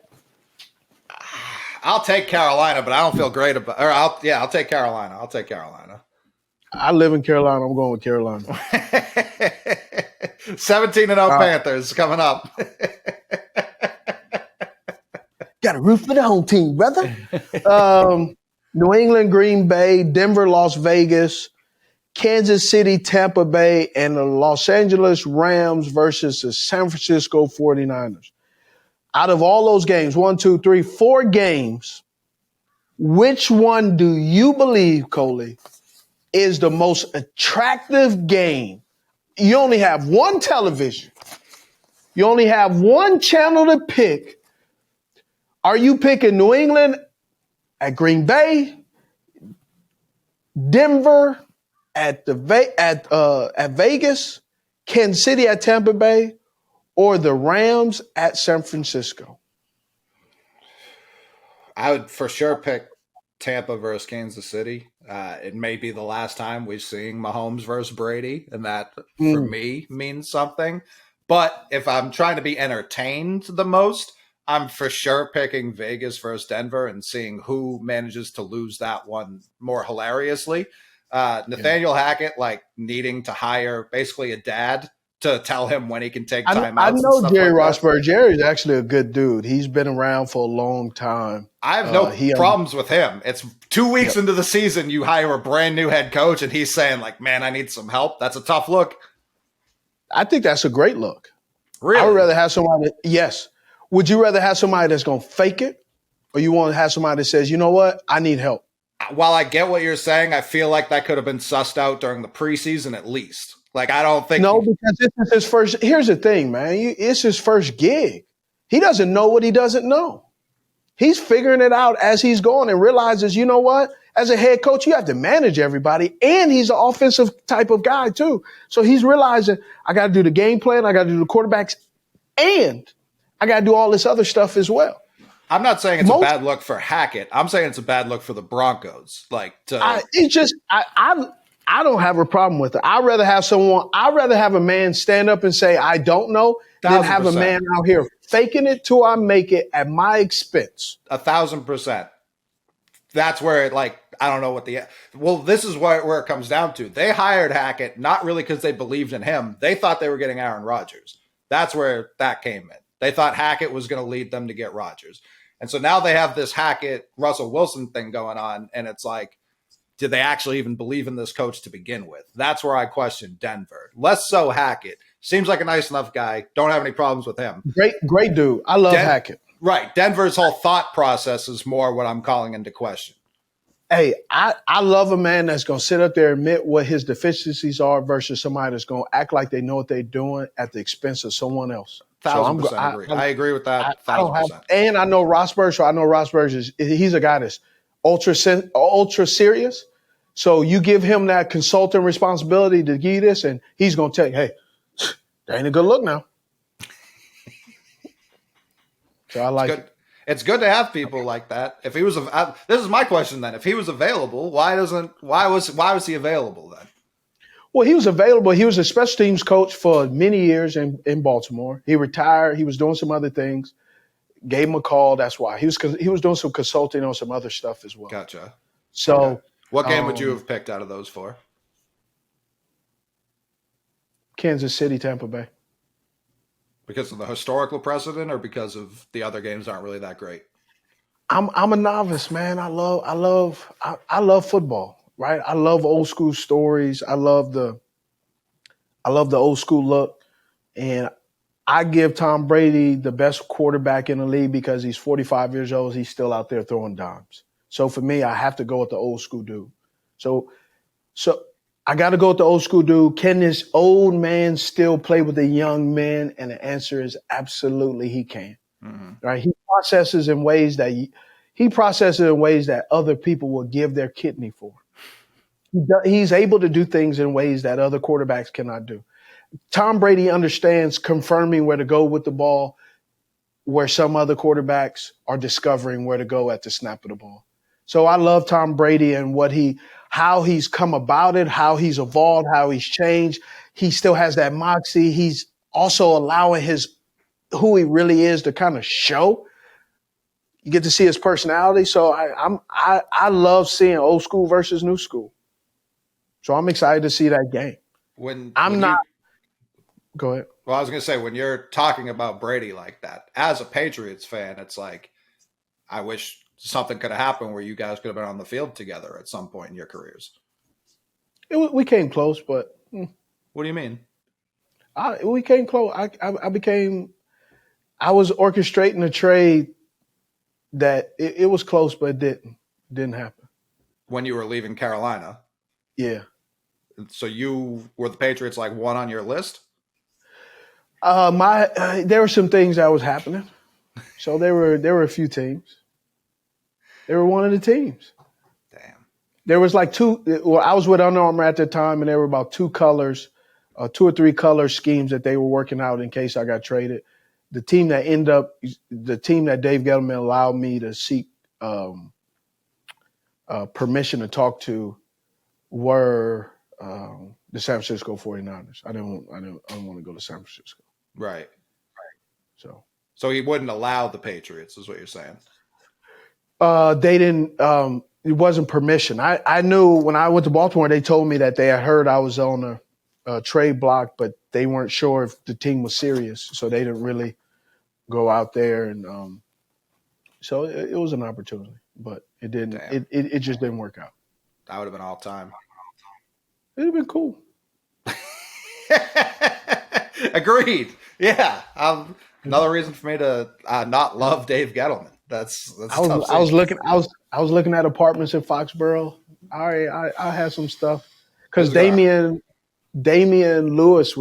I'll take Carolina, but I don't feel great about. I'll take Carolina. I live in Carolina. I'm going with Carolina. 17-0 Panthers coming up. Got a root for the home team, brother. New England, Green Bay, Denver, Las Vegas, Kansas City, Tampa Bay, and the Los Angeles Rams versus the San Francisco 49ers. Out of all those games, 1, 2, 3, 4 games, which one do you believe, Coley, is the most attractive game? You only have one television. You only have one channel to pick. Are you picking New England at Green Bay, Denver at Vegas, Kansas City at Tampa Bay, or the Rams at San Francisco? I would for sure pick Tampa versus Kansas City. It may be the last time we're seeing Mahomes versus Brady, and that for me means something. But if I'm trying to be entertained the most, I'm for sure picking Vegas versus Denver and seeing who manages to lose that one more hilariously. Nathaniel Hackett, needing to hire basically a dad to tell him when he can take timeouts. I know Jerry Rossberg. Jerry's actually a good dude. He's been around for a long time. I have no problems with him. It's 2 weeks into the season, you hire a brand new head coach, and he's saying, man, I need some help. That's a tough look. I think that's a great look. Really? I would rather have somebody – yes. Would you rather have somebody that's going to fake it, or you want to have somebody that says, you know what, I need help? While I get what you're saying, I feel like that could have been sussed out during the preseason at least. I don't think – No, because this is his first – here's the thing, man. It's his first gig. He doesn't know what he doesn't know. He's figuring it out as he's going and realizes, you know what? As a head coach, you have to manage everybody, and he's an offensive type of guy too. So he's realizing I got to do the game plan, I got to do the quarterbacks, and I got to do all this other stuff as well. I'm not saying it's a bad look for Hackett. I'm saying it's a bad look for the Broncos. I don't have a problem with it. I'd rather have a man stand up and say, I don't know, than have a man out here faking it till I make it at my expense. 1,000%. That's where I don't know what this is where it comes down to. They hired Hackett not really because they believed in him. They thought they were getting Aaron Rodgers. That's where that came in. They thought Hackett was going to lead them to get Rodgers. And so now they have this Hackett-Russell Wilson thing going on, and it's like, did they actually even believe in this coach to begin with? That's where I question Denver. Less so Hackett. Seems like a nice enough guy. Don't have any problems with him. Great dude. I love Hackett. Right. Denver's whole thought process is more what I'm calling into question. Hey, I love a man that's going to sit up there and admit what his deficiencies are versus somebody that's going to act like they know what they're doing at the expense of someone else. 1,000% agree. I agree with that. 1,000%. And I know Rossberg, so I know Rossberg he's a guy that's ultra serious. So you give him that consulting responsibility to give this, and he's going to tell you, hey, that ain't a good look now. So I like it. It's good to have people like that. If he was, this is my question then. If he was available, why was he available then? Well, he was available. He was a special teams coach for many years in Baltimore. He retired. He was doing some other things. Gave him a call. That's why he was doing some consulting on some other stuff as well. Gotcha. So, okay. What game would you have picked out of those four? Kansas City, Tampa Bay. Because of the historical precedent, or because of the other games aren't really that great? I'm a novice, man. I love football, right? I love old school stories. I love the old school look, and I give Tom Brady the best quarterback in the league because he's 45 years old. He's still out there throwing dimes. So for me, I have to go with the old school dude. So I got to go with the old school dude. Can this old man still play with the young men? And the answer is absolutely he can. Mm-hmm. Right? He processes in ways that other people will give their kidney for. He's able to do things in ways that other quarterbacks cannot do. Tom Brady understands confirming where to go with the ball, where some other quarterbacks are discovering where to go at the snap of the ball. So I love Tom Brady and how he's come about it, how he's evolved, how he's changed. He still has that moxie. He's also allowing who he really is to kind of show. You get to see his personality. So I love seeing old school versus new school. So I'm excited to see that game. Go ahead. Well, I was going to say, when you're talking about Brady like that, as a Patriots fan, it's like, I wish something could have happened where you guys could have been on the field together at some point in your careers. We came close, but what do you mean? We came close. I was orchestrating a trade that it was close, but it didn't happen. When you were leaving Carolina? Yeah. So you were the Patriots like one on your list? There were some things that was happening. So there were a few teams. They were one of the teams. Damn. There was like two. Well, I was with Under Armour at the time, and there were about two or three color schemes that they were working out in case I got traded. The team that Dave Gettleman allowed me to seek permission to talk to were the San Francisco 49ers. I don't want to go to San Francisco. Right. So he wouldn't allow the Patriots, is what you're saying. They didn't. It wasn't permission. I knew when I went to Baltimore, they told me that they had heard I was on a trade block, but they weren't sure if the team was serious, so they didn't really go out there. And so it was an opportunity, but it didn't. It just didn't work out. That would have been all time. It'd have been cool. Agreed. Yeah. Another reason for me to not love Dave Gettleman. I was looking at apartments in Foxborough. I had some stuff because Damian Lewis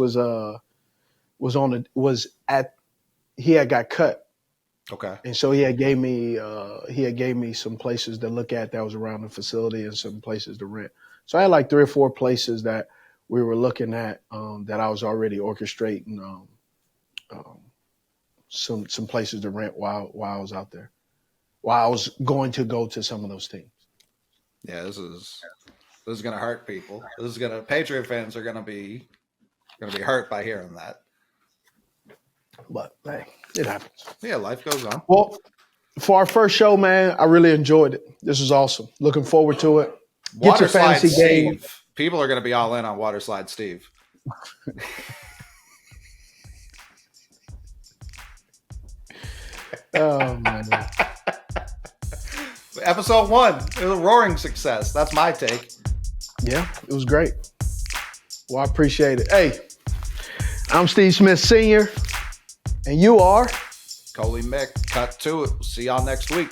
he had got cut Okay. And so he had gave me some places to look at that was around the facility and some places to rent. So I had like 3 or 4 places that we were looking at that I was already orchestrating some places to rent while I was out there. While I was going to go to some of those teams. Yeah, this is gonna hurt people. Patriot fans are gonna be hurt by hearing that. But hey, it happens. Yeah, life goes on. Well, for our first show, man, I really enjoyed it. This was awesome. Looking forward to it. Get your fantasy game. Steve. People are gonna be all in on Waterslide Steve. Oh man. Episode 1, it was a roaring success. That's my take. Yeah, it was great. Well, I appreciate it. Hey, I'm Steve Smith Sr., and you are Coley Mick. Cut to it. See y'all next week.